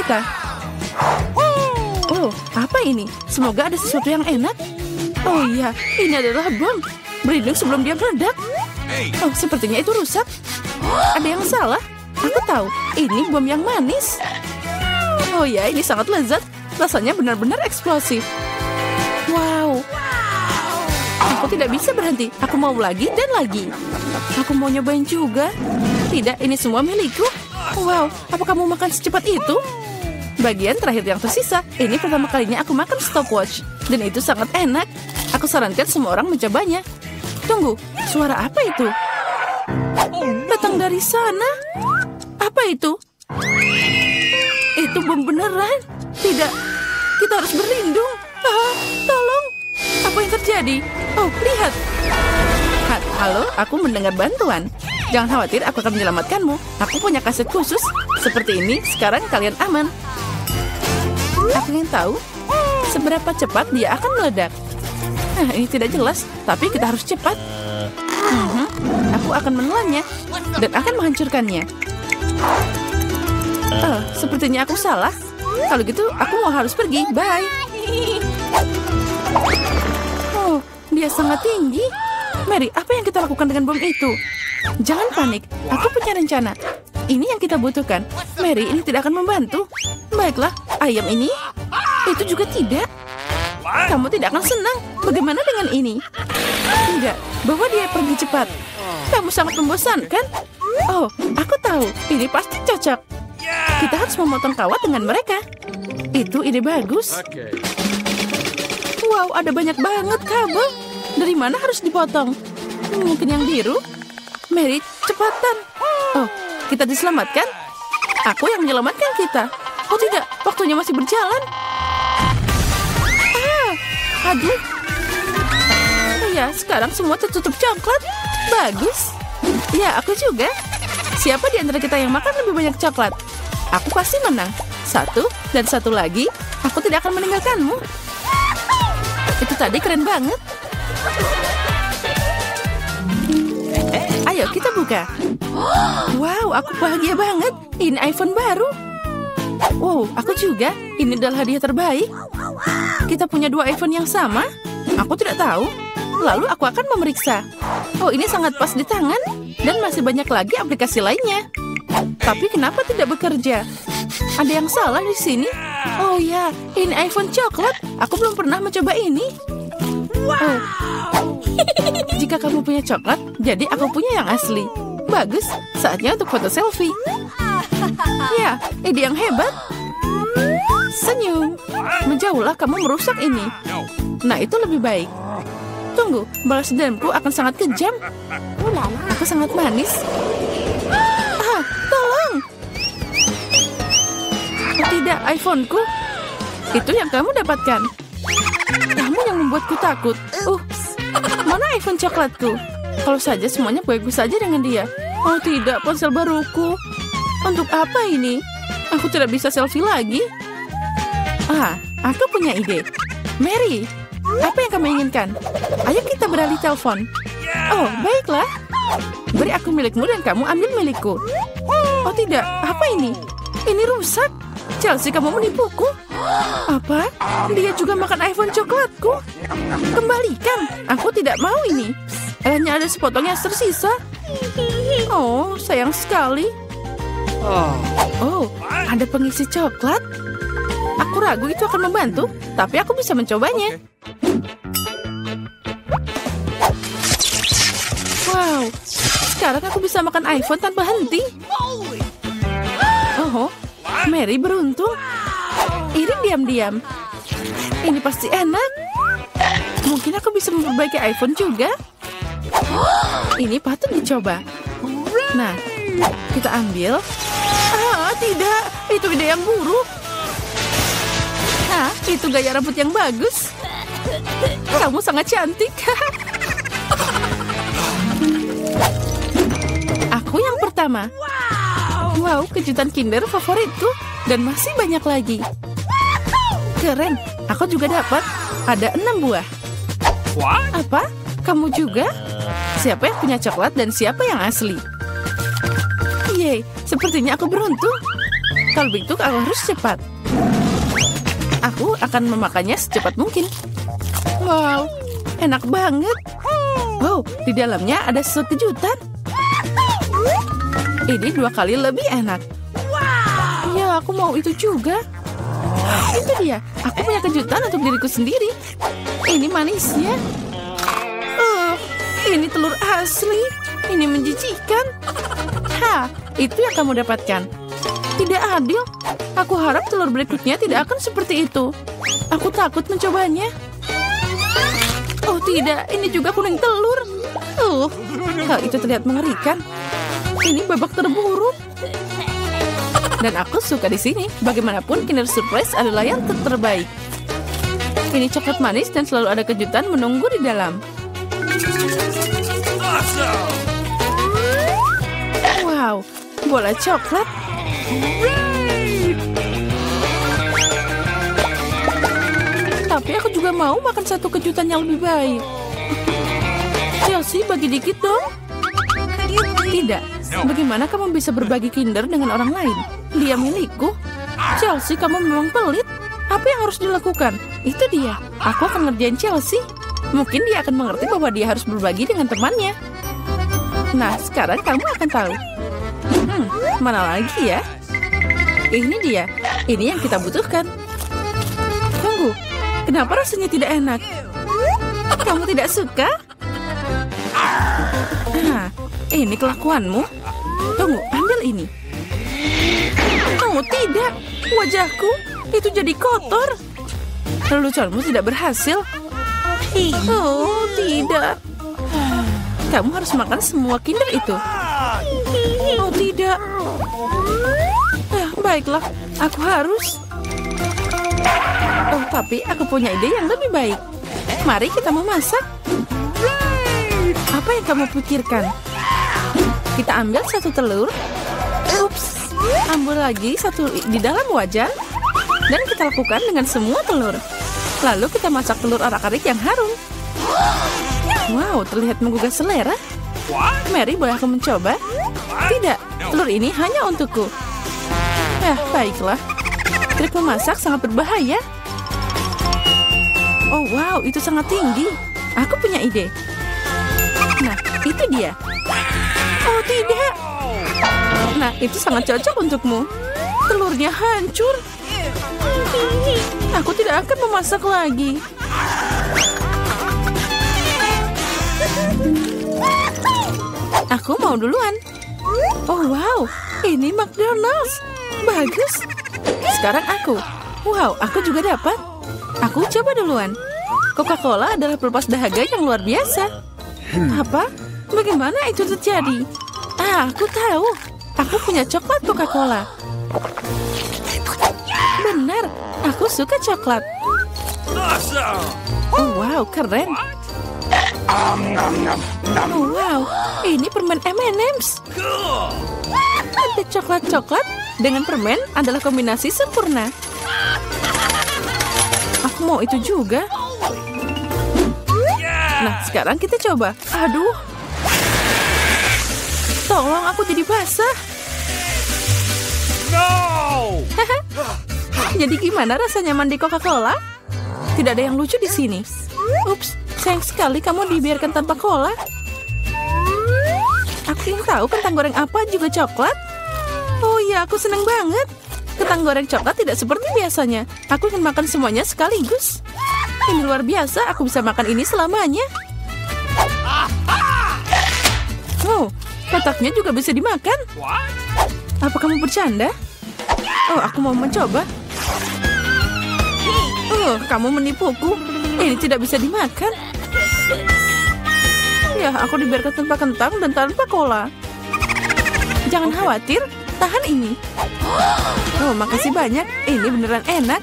kita. Oh, apa ini? Semoga ada sesuatu yang enak. Oh iya, ini adalah bom. Berlindung sebelum dia meledak. Oh, sepertinya itu rusak. Ada yang salah? Aku tahu, ini bom yang manis. Oh ya, ini sangat lezat. Rasanya benar-benar eksplosif. Wow. Aku tidak bisa berhenti. Aku mau lagi dan lagi. Aku mau nyobain juga. Tidak, ini semua milikku. Wow, apa kamu makan secepat itu? Bagian terakhir yang tersisa. Ini pertama kalinya aku makan stopwatch. Dan itu sangat enak. Aku sarankan semua orang mencobanya. Tunggu, suara apa itu? Datang dari sana. Apa itu? Itu bom beneran. Tidak, kita harus berlindung. Tolong. Apa yang terjadi? Oh, lihat. Halo, aku mendengar bantuan. Jangan khawatir, aku akan menyelamatkanmu. Aku punya kaset khusus. Seperti ini, sekarang kalian aman. Aku ingin tahu seberapa cepat dia akan meledak. Ini tidak jelas, tapi kita harus cepat. Aku akan menelannya dan akan menghancurkannya. Sepertinya aku salah. Kalau gitu, aku mau harus pergi. Bye. Oh, dia sangat tinggi. Mary, apa yang kita lakukan dengan bom itu? Jangan panik, aku punya rencana. Ini yang kita butuhkan. Mary, ini tidak akan membantu. Baiklah, ayam ini? Itu juga tidak. Kamu tidak akan senang. Bagaimana dengan ini? Tidak, bawa dia pergi cepat. Kamu sangat membosankan. Oh, aku tahu. Ini pasti cocok. Kita harus memotong kawat dengan mereka. Itu ide bagus. Wow, ada banyak banget kabel. Dari mana harus dipotong? Mungkin yang biru? Mary, cepatan. Oh, kita diselamatkan? Aku yang menyelamatkan kita. Oh tidak, waktunya masih berjalan. Aduh. Ya, sekarang semua tertutup coklat. Bagus. Ya, aku juga. Siapa di antara kita yang makan lebih banyak coklat? Aku pasti menang. 1 dan 1 lagi. Aku tidak akan meninggalkanmu. Itu tadi keren banget. Ayo kita buka. Wow, aku bahagia banget. Ini iPhone baru. Wow, aku juga. Ini adalah hadiah terbaik. Kita punya 2 iPhone yang sama. Aku tidak tahu. Lalu aku akan memeriksa. Oh, ini sangat pas di tangan. Dan masih banyak lagi aplikasi lainnya. Tapi kenapa tidak bekerja? Ada yang salah di sini. Oh ya, ini iPhone coklat. Aku belum pernah mencoba ini. Oh. Jika kamu punya coklat, jadi aku punya yang asli. Bagus, saatnya untuk foto selfie. Ya, ide yang hebat. Senyum. Menjauhlah, kamu merusak ini. Nah, itu lebih baik. Tunggu, balas dendamku akan sangat kejam. Aku sangat manis. Tolong. Tidak, iPhone-ku. Itu yang kamu dapatkan. Kamu yang membuatku takut. Mana iPhone coklatku? Kalau saja semuanya bagus saja dengan dia. Oh tidak, ponsel baruku. Untuk apa ini? Aku tidak bisa selfie lagi. Aku punya ide. Mary, apa yang kamu inginkan? Ayo kita beralih telepon. Oh, baiklah. Beri aku milikmu dan kamu ambil milikku. Oh tidak, apa ini? Ini rusak. Chelsea, kamu menipuku. Apa? Dia juga makan iPhone coklatku. Kembalikan. Aku tidak mau ini. Hanya ada sepotong yang tersisa. Oh, sayang sekali. Oh, ada pengisi coklat. Aku ragu itu akan membantu, tapi aku bisa mencobanya. Wow, sekarang aku bisa makan iPhone tanpa henti. Oh, Mary beruntung. Irin diam-diam. Ini pasti enak. Mungkin aku bisa memperbaiki iPhone juga. Ini patut dicoba. Nah, kita ambil. Tidak. Itu ide yang buruk. Itu gaya rambut yang bagus. Kamu sangat cantik. Aku yang pertama. Wow, kejutan Kinder favoritku. Dan masih banyak lagi. Keren, aku juga dapat. Ada 6 buah. Apa? Kamu juga? Siapa yang punya coklat dan siapa yang asli? Yeay, sepertinya aku beruntung. Kalau begitu aku harus cepat. Aku akan memakannya secepat mungkin. Wow, enak banget. Oh, di dalamnya ada sesuatu kejutan. Ini 2 kali lebih enak. Ya, aku mau itu juga. Itu dia, aku punya kejutan untuk diriku sendiri. Ini manisnya. Ini telur asli. Ini menjijikan. Itu yang kamu dapatkan. Tidak adil. Aku harap telur berikutnya tidak akan seperti itu. Aku takut mencobanya. Oh tidak, ini juga kuning telur. Hal itu terlihat mengerikan. Ini babak terburuk. Dan aku suka di sini. Bagaimanapun, Kinder Surprise adalah yang terbaik. Ini coklat manis dan selalu ada kejutan menunggu di dalam. Wow, bola coklat. Tapi aku juga mau makan satu kejutan yang lebih baik. Chelsea, bagi dikit dong. Tidak. Bagaimana kamu bisa berbagi Kinder dengan orang lain? Dia milikku. Chelsea, kamu memang pelit. Apa yang harus dilakukan? Itu dia. Aku akan ngerjain Chelsea. Mungkin dia akan mengerti bahwa dia harus berbagi dengan temannya. Nah, sekarang kamu akan tahu. Mana lagi ya? Ini dia. Ini yang kita butuhkan. Tunggu. Kenapa rasanya tidak enak? Kamu tidak suka? Ini kelakuanmu. Tunggu, ambil ini. Oh, tidak. Wajahku itu jadi kotor. Leluconmu tidak berhasil. Oh, tidak. Kamu harus makan semua Kinder itu. Oh, tidak. Baiklah, aku harus. Oh, tapi aku punya ide yang lebih baik. Mari kita memasak. Apa yang kamu pikirkan? Kita ambil satu telur. Ups. Ambil lagi satu di dalam wajan. Dan kita lakukan dengan semua telur. Lalu kita masak telur arak-arik yang harum. Wow, terlihat menggugah selera. Mary, boleh aku mencoba? Tidak, telur ini hanya untukku. Baiklah. Trik memasak sangat berbahaya. Oh, wow, itu sangat tinggi. Aku punya ide. Nah, itu dia. Oh, tidak. Nah, itu sangat cocok untukmu. Telurnya hancur. Aku tidak akan memasak lagi. Aku mau duluan. Oh, wow. Ini McDonald's. Bagus. Sekarang aku. Wow, aku juga dapat. Aku coba duluan. Coca-Cola adalah pelepas dahaga yang luar biasa. Apa? Bagaimana itu terjadi? Aku tahu. Aku punya coklat Coca-Cola. Benar, aku suka coklat. Oh, wow, keren. Oh, wow, ini permen M&M's. Ada coklat-coklat dengan permen adalah kombinasi sempurna. Aku mau itu juga. Nah, sekarang kita coba. Aduh. Tolong, aku jadi basah. No! Jadi gimana rasanya mandi Coca-Cola? Tidak ada yang lucu di sini. Ups, sayang sekali kamu dibiarkan tanpa cola. Aku ingin tahu kentang goreng apa juga coklat. Oh iya, aku senang banget. Kentang goreng coklat tidak seperti biasanya. Aku ingin makan semuanya sekaligus. Ini luar biasa, aku bisa makan ini selamanya. Oh, kotaknya juga bisa dimakan. Apa kamu bercanda? Oh, aku mau mencoba. Oh, kamu menipuku. Ini tidak bisa dimakan. Ya, aku dibiarkan tanpa kentang dan tanpa cola. Jangan khawatir, tahan ini. Oh, makasih banyak. Ini beneran enak.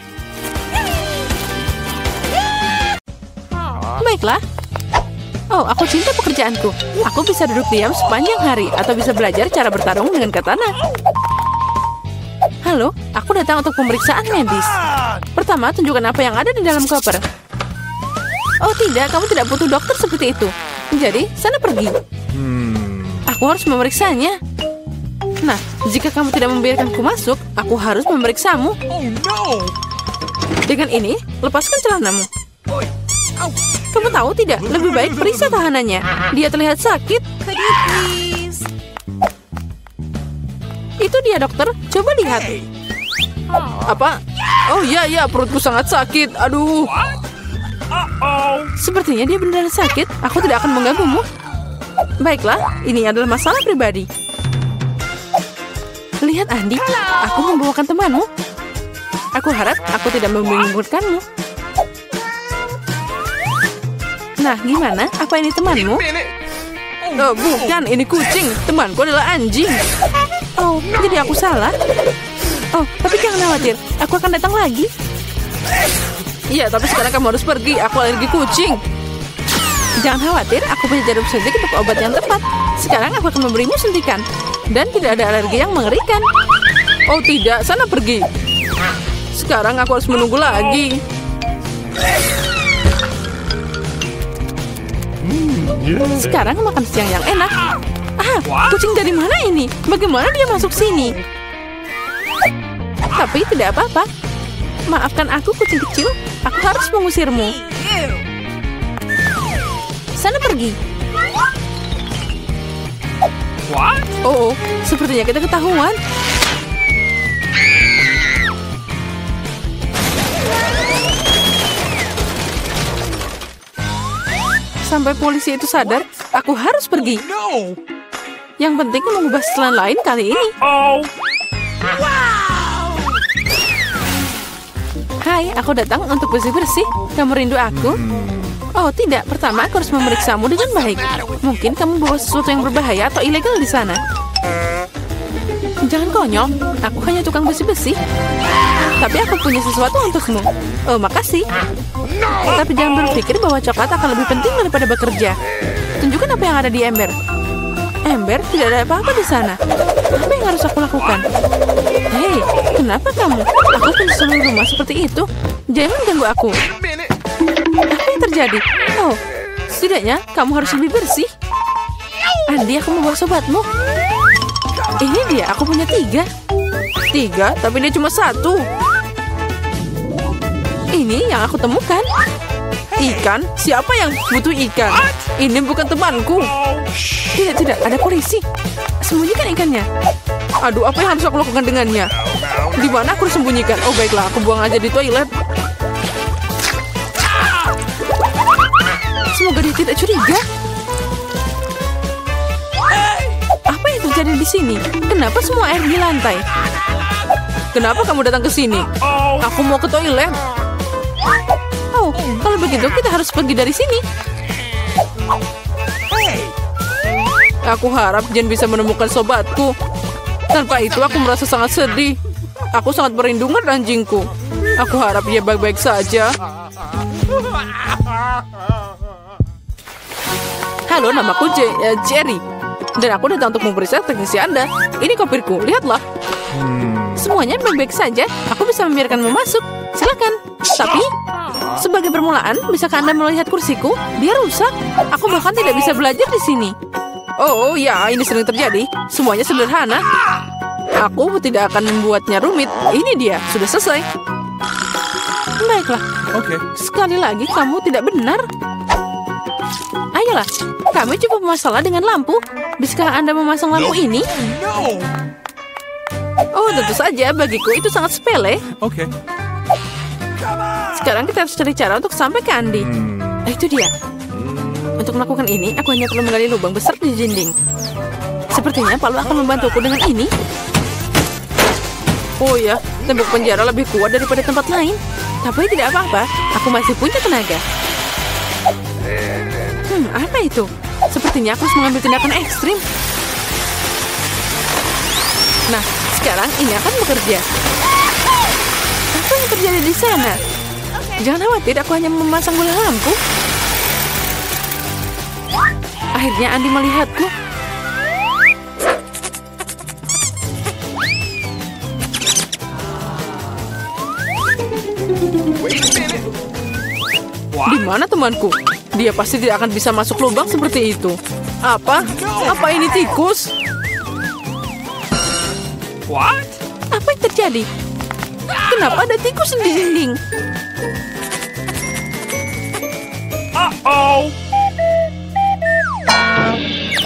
Baiklah. Oh, aku cinta pekerjaanku. Aku bisa duduk diam sepanjang hari atau bisa belajar cara bertarung dengan katana. Halo, aku datang untuk pemeriksaan medis. Pertama, tunjukkan apa yang ada di dalam koper. Oh tidak, kamu tidak butuh dokter seperti itu. Jadi, sana pergi. Aku harus memeriksanya. Nah, jika kamu tidak membiarkanku masuk, aku harus memeriksamu. Dengan ini, lepaskan celanamu. Kamu tahu tidak? Lebih baik periksa tahanannya. Dia terlihat sakit. Itu dia, dokter. Coba lihat. Apa? Oh iya, perutku sangat sakit. Aduh. Sepertinya dia benar-benar sakit. Aku tidak akan mengganggumu. Baiklah, ini adalah masalah pribadi. Lihat, Andi, aku membawakan temanmu. Aku harap aku tidak membingungkanmu. Nah, gimana? Apa ini temanmu? Oh, bukan, ini kucing. Temanku adalah anjing. Oh, jadi aku salah. Oh, tapi jangan khawatir. Aku akan datang lagi. Iya, tapi sekarang kamu harus pergi. Aku alergi kucing. Jangan khawatir, aku punya jarum suntik untuk obat yang tepat. Sekarang aku akan memberimu suntikan. Dan tidak ada alergi yang mengerikan. Oh tidak, sana pergi. Sekarang aku harus menunggu lagi. Sekarang makan siang yang enak. Kucing dari mana ini? Bagaimana dia masuk sini? Tapi tidak apa-apa. Maafkan aku, kucing kecil. Aku harus mengusirmu. Sana pergi. Oh, sepertinya kita ketahuan. Sampai polisi itu sadar, aku harus pergi. Yang penting mengubah setelan lain kali ini. Hai, aku datang untuk bersih-bersih. Kamu rindu aku? Oh tidak, pertama aku harus memeriksamu dengan baik. Mungkin kamu bawa sesuatu yang berbahaya atau ilegal di sana. Jangan konyol, aku hanya tukang bersih-bersih. Tapi aku punya sesuatu untukmu. Oh, makasih. Tapi jangan berpikir bahwa coklat akan lebih penting daripada bekerja. Tunjukkan apa yang ada di ember. Ember, tidak ada apa-apa di sana. Apa yang harus aku lakukan? Hei, kenapa kamu? Aku punya seluruh rumah seperti itu. Jangan ganggu aku. Apa yang terjadi? Oh, setidaknya kamu harus lebih bersih. Andi, aku membawa sobatmu. Ini dia, aku punya 3. 3, tapi dia cuma 1. Ini yang aku temukan. Ikan? Siapa yang butuh ikan? Ini bukan temanku. Tidak, ada polisi. Sembunyikan ikannya. Aduh, apa yang harus aku lakukan dengannya? Di mana aku harus sembunyikan? Oh, baiklah, aku buang aja di toilet. Semoga dia tidak curiga. Apa yang terjadi di sini? Kenapa semua air di lantai? Kenapa kamu datang ke sini? Aku mau ke toilet. Oh, kalau begitu kita harus pergi dari sini. Aku harap Jen bisa menemukan sobatku. Tanpa itu aku merasa sangat sedih. Aku sangat merindukan anjingku. Aku harap dia baik-baik saja. Halo, namaku Jerry. Dan aku datang untuk memeriksa teknisi Anda. Ini kopirku, lihatlah. Semuanya baik-baik saja. Aku bisa membiarkanmu masuk. Silakan. Tapi, sebagai permulaan, bisakah Anda melihat kursiku? Dia rusak. Aku bahkan tidak bisa belajar di sini. Oh ya, ini sering terjadi. Semuanya sederhana. Aku tidak akan membuatnya rumit. Ini dia, sudah selesai. Baiklah. Oke. Sekali lagi, kamu tidak benar. Ayolah, kami cukup masalah dengan lampu. Bisakah Anda memasang lampu ini? Oh, tentu saja. Bagiku itu sangat sepele. Oke. Sekarang kita harus cari cara untuk sampai ke Andi. Itu dia. Untuk melakukan ini, aku hanya perlu menggali lubang besar di dinding. Sepertinya Palu akan membantuku dengan ini. Oh ya, tembok penjara lebih kuat daripada tempat lain. Tapi tidak apa-apa, aku masih punya tenaga. Apa itu? Sepertinya aku harus mengambil tindakan ekstrim. Nah, sekarang ini akan bekerja. Apa yang terjadi di sana? Jangan khawatir, aku hanya memasang bola lampu. Akhirnya Andi melihatku. Di mana temanku? Dia pasti tidak akan bisa masuk lubang seperti itu. Apa? Apa ini tikus? Apa yang terjadi? Kenapa ada tikus di dinding?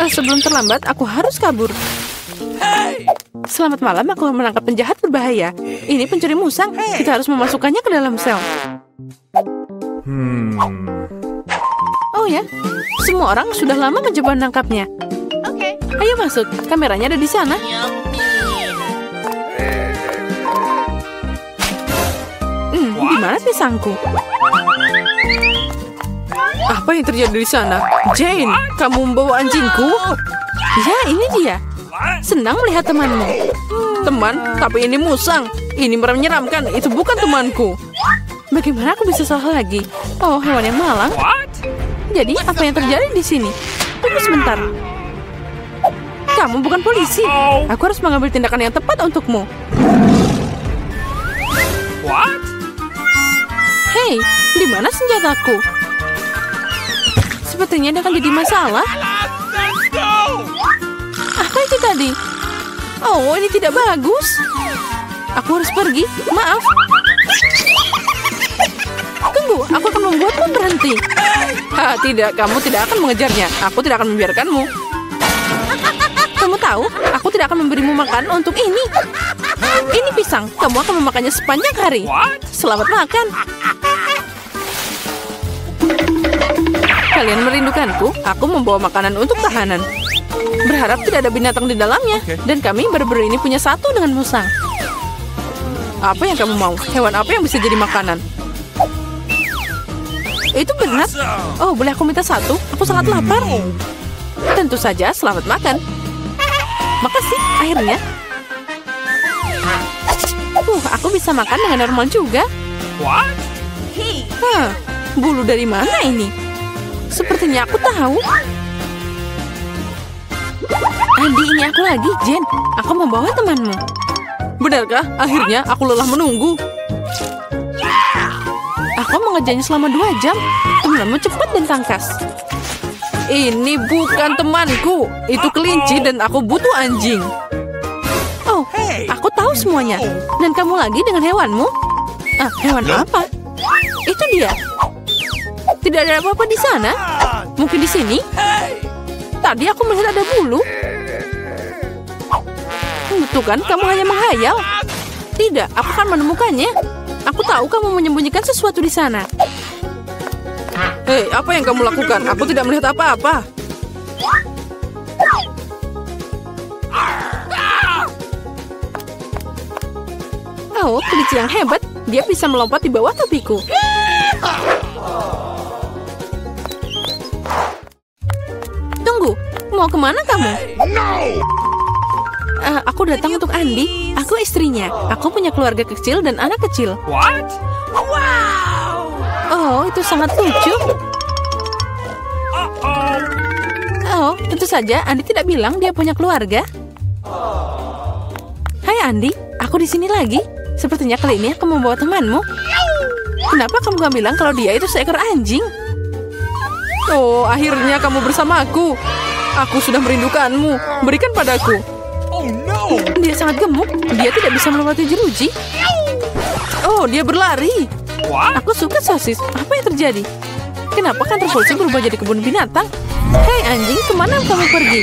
Sebelum terlambat, aku harus kabur. Selamat malam, aku menangkap penjahat berbahaya. Ini pencuri musang. Kita harus memasukkannya ke dalam sel. Oh ya, semua orang sudah lama mencoba menangkapnya. Ayo masuk, kameranya ada di sana. Di mana pisangku? Apa yang terjadi di sana? Jane, kamu membawa anjingku? Ya, ini dia. Senang melihat temanmu. Teman, tapi ini musang. Ini menyeramkan. Itu bukan temanku. Bagaimana aku bisa salah lagi? Oh, hewan yang malang. Jadi, apa yang terjadi di sini? Tunggu sebentar. Kamu bukan polisi. Aku harus mengambil tindakan yang tepat untukmu. Hei, di mana senjataku? Sepertinya dia akan jadi masalah. Apa itu tadi? Oh, ini tidak bagus. Aku harus pergi. Maaf. Tunggu, aku akan membuatmu berhenti. Tidak, kamu tidak akan mengejarnya. Aku tidak akan membiarkanmu. Kamu tahu, aku tidak akan memberimu makan untuk ini. Ini pisang. Kamu akan memakannya sepanjang hari. Selamat makan. Kalian merindukanku? Aku membawa makanan untuk tahanan. Berharap tidak ada binatang di dalamnya. Dan kami baru-baru ini punya satu dengan musang. Apa yang kamu mau? Hewan apa yang bisa jadi makanan? Itu benar. Oh, boleh aku minta satu? Aku sangat lapar. Tentu saja, selamat makan. Makasih, akhirnya. Aku bisa makan dengan normal juga. Bulu dari mana ini? Sepertinya aku tahu. Andi, ini aku lagi, Jen. Aku membawa temanmu. Benarkah? Akhirnya aku lelah menunggu. Aku mengejarnya selama 2 jam. Temanmu cepat dan tangkas. Ini bukan temanku. Itu kelinci dan aku butuh anjing. Oh, aku tahu semuanya. Dan kamu lagi dengan hewanmu? Hewan apa? Itu dia. Tidak ada apa-apa di sana. Mungkin di sini. Tadi aku melihat ada bulu. Tuh kan, kamu hanya menghayal. Tidak, aku akan menemukannya. Aku tahu kamu menyembunyikan sesuatu di sana. Hei, apa yang kamu lakukan? Aku tidak melihat apa-apa. Oh, kelinci yang hebat. Dia bisa melompat di bawah topiku. Tunggu, mau kemana kamu? Aku datang untuk Andi. Aku istrinya. Aku punya keluarga kecil dan anak kecil. Oh, itu sangat lucu. Oh, tentu saja Andi tidak bilang dia punya keluarga. Hai Andi, aku di sini lagi. Sepertinya kali ini aku membawa temanmu. Kenapa kamu gak bilang kalau dia itu seekor anjing? Oh, akhirnya kamu bersamaku. Aku sudah merindukanmu. Berikan padaku. Dia sangat gemuk. Dia tidak bisa melewati jeruji. Oh, dia berlari. Aku suka sosis. Apa yang terjadi? Kenapa kantor polisi berubah jadi kebun binatang? Hei anjing, kemana kamu pergi?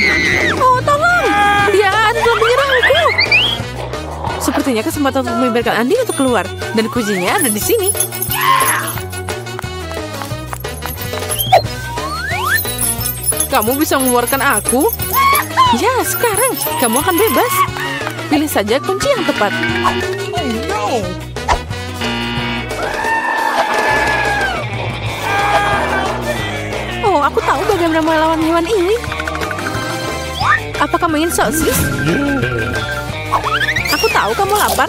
Oh, tolong. Dia telah menyerangku. Sepertinya kesempatan untuk membiarkan Andi untuk keluar. Dan kuncinya ada di sini. Kamu bisa mengeluarkan aku? Ya, sekarang kamu akan bebas. Pilih saja kunci yang tepat. Oh, aku tahu bagaimana melawan hewan ini. Apa kamu ingin sosis? Aku tahu kamu lapar.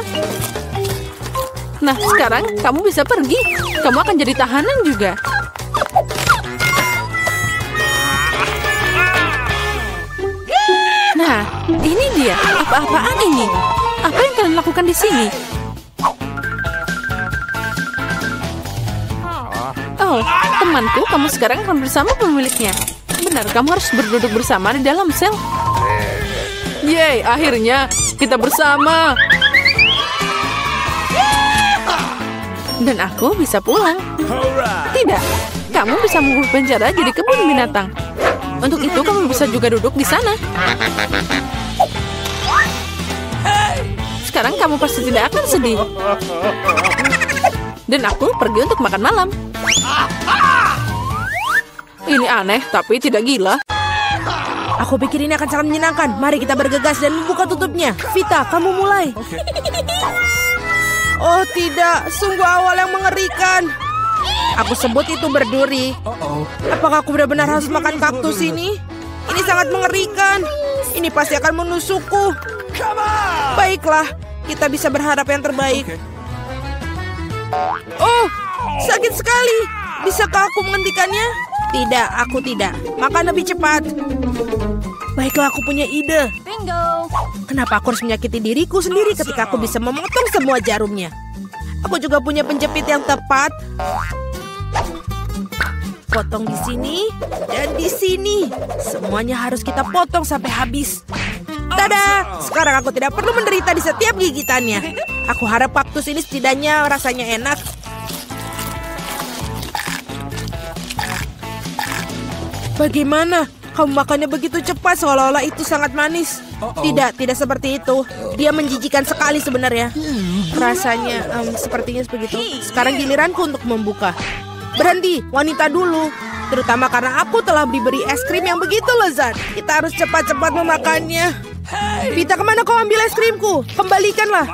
Nah, sekarang kamu bisa pergi. Kamu akan jadi tahanan juga. Nah, ini dia. Apa-apaan ini? Apa yang kalian lakukan di sini? Oh, temanku, kamu sekarang akan bersama pemiliknya. Benar, kamu harus berduduk bersama di dalam sel. Yeay, akhirnya kita bersama. Dan aku bisa pulang. Tidak, kamu bisa mengubah penjara jadi kebun binatang. Untuk itu kamu bisa juga duduk di sana. Sekarang kamu pasti tidak akan sedih. Dan aku pergi untuk makan malam. Ini aneh, tapi tidak gila. Aku pikir ini akan sangat menyenangkan. Mari kita bergegas dan membuka tutupnya. Vita, kamu mulai. Oh tidak, sungguh awal yang mengerikan. Aku sebut itu berduri. Apakah aku benar-benar harus makan kaktus ini? Ini sangat mengerikan. Ini pasti akan menusukku. Baiklah, kita bisa berharap yang terbaik. Oh, sakit sekali. Bisakah aku menghentikannya? Tidak, aku tidak. Makan lebih cepat. Baiklah, aku punya ide. Bingo. Kenapa aku harus menyakiti diriku sendiri ketika aku bisa memotong semua jarumnya? Aku juga punya penjepit yang tepat. Potong di sini dan di sini. Semuanya harus kita potong sampai habis. Tada! Sekarang aku tidak perlu menderita di setiap gigitannya. Aku harap kaktus ini setidaknya rasanya enak. Bagaimana? Kamu makannya begitu cepat seolah-olah itu sangat manis. Tidak seperti itu. Dia menjijikan sekali sebenarnya. Rasanya sepertinya begitu. Sekarang giliranku untuk membuka. Berhenti, wanita dulu. Terutama karena aku telah diberi es krim yang begitu lezat. Kita harus cepat-cepat memakannya. Vita, kemana kau ambil es krimku? Kembalikanlah.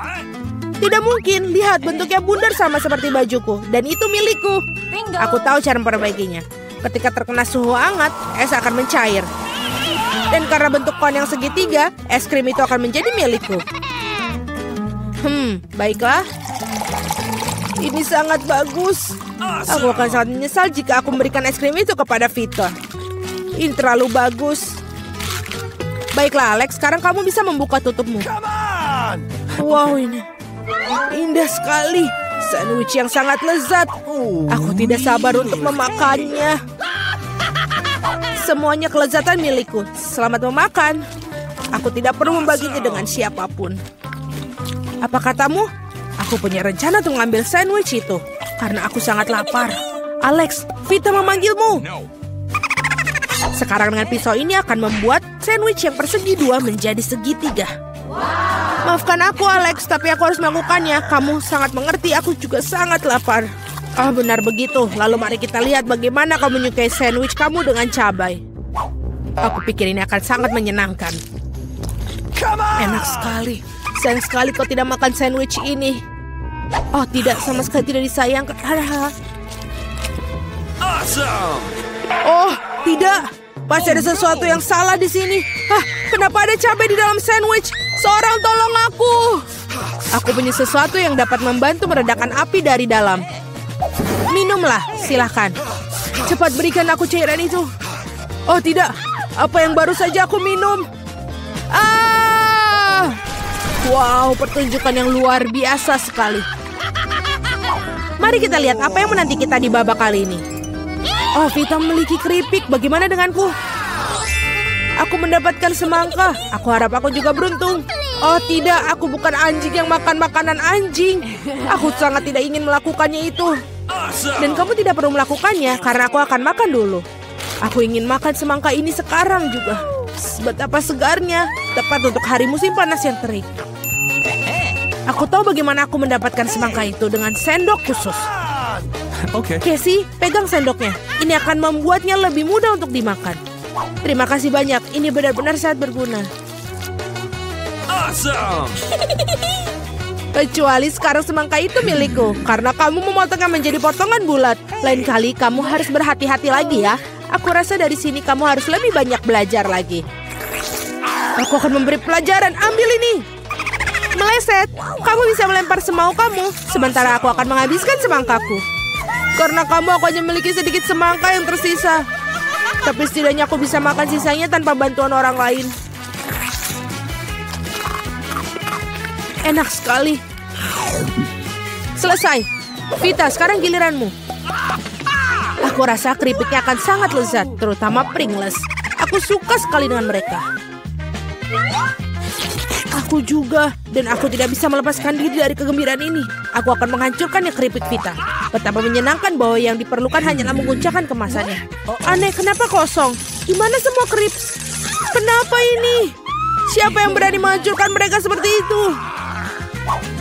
Tidak mungkin, lihat bentuknya bundar sama seperti bajuku. Dan itu milikku. Aku tahu cara memperbaikinya. Ketika terkena suhu hangat, es akan mencair. Dan karena bentuk kon yang segitiga, es krim itu akan menjadi milikku. Baiklah. Ini sangat bagus. Aku akan sangat menyesal jika aku memberikan es krim itu kepada Vita. Ini terlalu bagus. Baiklah, Alex, sekarang kamu bisa membuka tutupmu. Wow, ini indah sekali. Sandwich yang sangat lezat. Aku tidak sabar untuk memakannya. Semuanya kelezatan milikku. Selamat memakan. Aku tidak perlu membaginya dengan siapapun. Apa katamu? Aku punya rencana untuk mengambil sandwich itu. Karena aku sangat lapar. Alex, Vita memanggilmu. Sekarang dengan pisau ini akan membuat sandwich yang persegi dua menjadi segitiga. Maafkan aku, Alex, tapi aku harus melakukannya. Kamu sangat mengerti, aku juga sangat lapar. Benar begitu. Lalu mari kita lihat bagaimana kau menyukai sandwich kamu dengan cabai. Aku pikir ini akan sangat menyenangkan. Enak sekali. Sayang sekali kau tidak makan sandwich ini. Oh tidak, sama sekali tidak disayangkan. Oh tidak, pasti ada sesuatu yang salah di sini. Kenapa ada cabai di dalam sandwich? Seorang tolong aku. Aku punya sesuatu yang dapat membantu meredakan api dari dalam. Minumlah, silahkan. Cepat berikan aku cairan itu. Oh tidak, apa yang baru saja aku minum? Wow, pertunjukan yang luar biasa sekali. Mari kita lihat apa yang menanti kita di babak kali ini. Oh, Vita memiliki keripik. Bagaimana denganku? Aku mendapatkan semangka. Aku harap aku juga beruntung. Oh tidak, aku bukan anjing yang makan makanan anjing. Aku sangat tidak ingin melakukannya itu. Dan kamu tidak perlu melakukannya karena aku akan makan dulu. Aku ingin makan semangka ini sekarang juga. Betapa segarnya, tepat untuk hari musim panas yang terik. Aku tahu bagaimana aku mendapatkan semangka itu dengan sendok khusus. Casey, pegang sendoknya. Ini akan membuatnya lebih mudah untuk dimakan. Terima kasih banyak, ini benar-benar sangat berguna. Kecuali sekarang semangka itu milikku, karena kamu memotongnya menjadi potongan bulat. Lain kali kamu harus berhati-hati lagi ya. Aku rasa dari sini kamu harus lebih banyak belajar lagi. Aku akan memberi pelajaran, ambil ini. Meleset, kamu bisa melempar semau kamu, sementara aku akan menghabiskan semangkaku. Karena kamu aku hanya memiliki sedikit semangka yang tersisa. Tapi setidaknya aku bisa makan sisanya tanpa bantuan orang lain. Enak sekali. Selesai. Vita, sekarang giliranmu. Aku rasa keripiknya akan sangat lezat, terutama Pringles. Aku suka sekali dengan mereka. Aku juga. Dan aku tidak bisa melepaskan diri dari kegembiraan ini. Aku akan menghancurkannya keripik Vita. Betapa menyenangkan bahwa yang diperlukan hanyalah menguncangkan kemasannya. Aneh, kenapa kosong? Di mana semua krips? Kenapa ini? Siapa yang berani menghancurkan mereka seperti itu?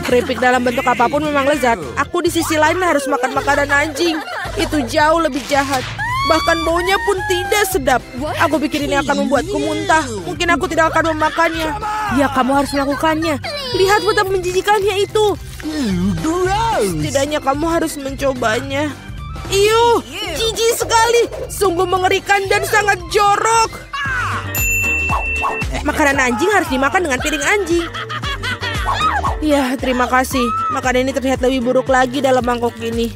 Keripik dalam bentuk apapun memang lezat. Aku di sisi lain harus makan makanan anjing. Itu jauh lebih jahat. Bahkan baunya pun tidak sedap. Aku pikir ini akan membuatku muntah. Mungkin aku tidak akan memakannya. Ya, kamu harus melakukannya. Lihat betapa menjijikannya itu. Setidaknya kamu harus mencobanya. Iuh, jijik sekali. Sungguh mengerikan dan sangat jorok. Makanan anjing harus dimakan dengan piring anjing. Ya, terima kasih. Makanan ini terlihat lebih buruk lagi dalam mangkok ini.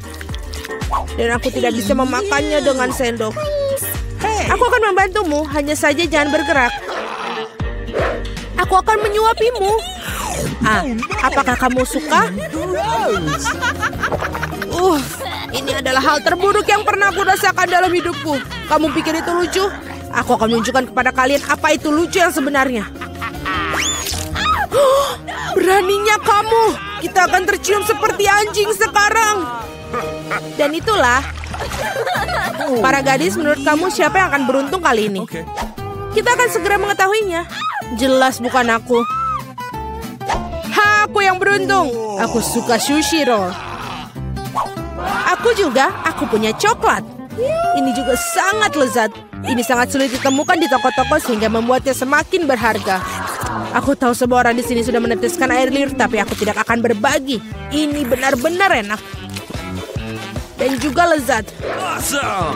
Dan aku tidak bisa memakannya dengan sendok. Aku akan membantumu, hanya saja jangan bergerak. Aku akan menyuapimu. Apakah kamu suka? Ini adalah hal terburuk yang pernah aku rasakan dalam hidupku. Kamu pikir itu lucu? Aku akan menunjukkan kepada kalian apa itu lucu yang sebenarnya. Beraninya kamu. Kita akan tercium seperti anjing sekarang. Dan itulah. Para gadis, menurut kamu siapa yang akan beruntung kali ini? Kita akan segera mengetahuinya. Jelas bukan aku. Aku yang beruntung. Aku suka sushi roll. Aku juga. Aku punya coklat. Ini juga sangat lezat. Ini sangat sulit ditemukan di toko-toko sehingga membuatnya semakin berharga. Aku tahu semua orang di sini sudah meneteskan air liur, tapi aku tidak akan berbagi. Ini benar-benar enak. Dan juga lezat.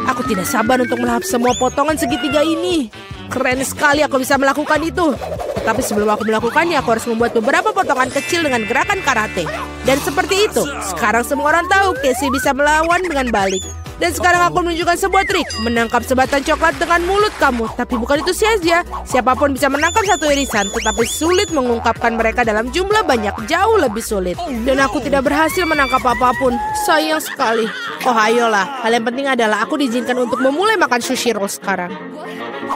Aku tidak sabar untuk melahap semua potongan segitiga ini. Keren sekali aku bisa melakukan itu. Tetapi sebelum aku melakukannya, aku harus membuat beberapa potongan kecil dengan gerakan karate. Dan seperti itu, sekarang semua orang tahu Casey bisa melawan dengan balik. Dan sekarang aku menunjukkan sebuah trik. Menangkap sebatang coklat dengan mulut kamu. Tapi bukan itu saja. Siapapun bisa menangkap satu irisan. Tetapi sulit mengungkapkan mereka dalam jumlah banyak. Jauh lebih sulit. Dan aku tidak berhasil menangkap apapun. Sayang sekali. Oh ayolah. Hal yang penting adalah aku diizinkan untuk memulai makan sushi roll sekarang.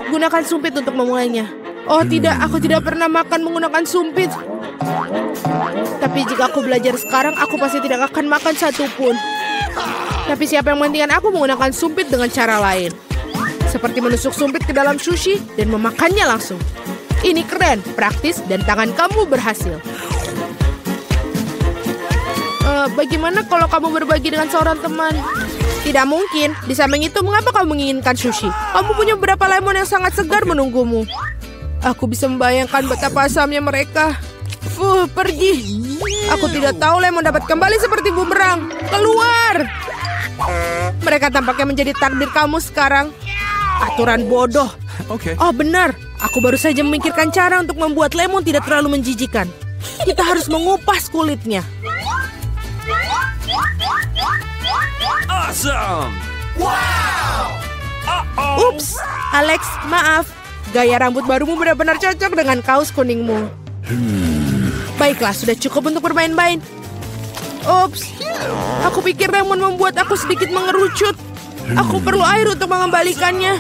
Gunakan sumpit untuk memulainya. Oh tidak, aku tidak pernah makan menggunakan sumpit. Tapi jika aku belajar sekarang, aku pasti tidak akan makan satupun. Tapi siapa yang menghentikan aku menggunakan sumpit dengan cara lain. Seperti menusuk sumpit ke dalam sushi dan memakannya langsung. Ini keren, praktis, dan tangan kamu berhasil. Bagaimana kalau kamu berbagi dengan seorang teman? Tidak mungkin. Di samping itu, mengapa kamu menginginkan sushi? Kamu punya beberapa lemon yang sangat segar menunggumu. Aku bisa membayangkan betapa asamnya mereka. Pergi. Aku tidak tahu lemon dapat kembali seperti bumerang. Keluar. Mereka tampaknya menjadi takdir kamu sekarang. Aturan bodoh. Oh benar. Aku baru saja memikirkan cara untuk membuat lemon tidak terlalu menjijikan. Kita harus mengupas kulitnya. Awesome! Wow! Ups, Alex, maaf. Gaya rambut barumu benar-benar cocok dengan kaos kuningmu. Baiklah, sudah cukup untuk bermain-main. Ups, aku pikir lemon membuat aku sedikit mengerucut. Aku perlu air untuk mengembalikannya.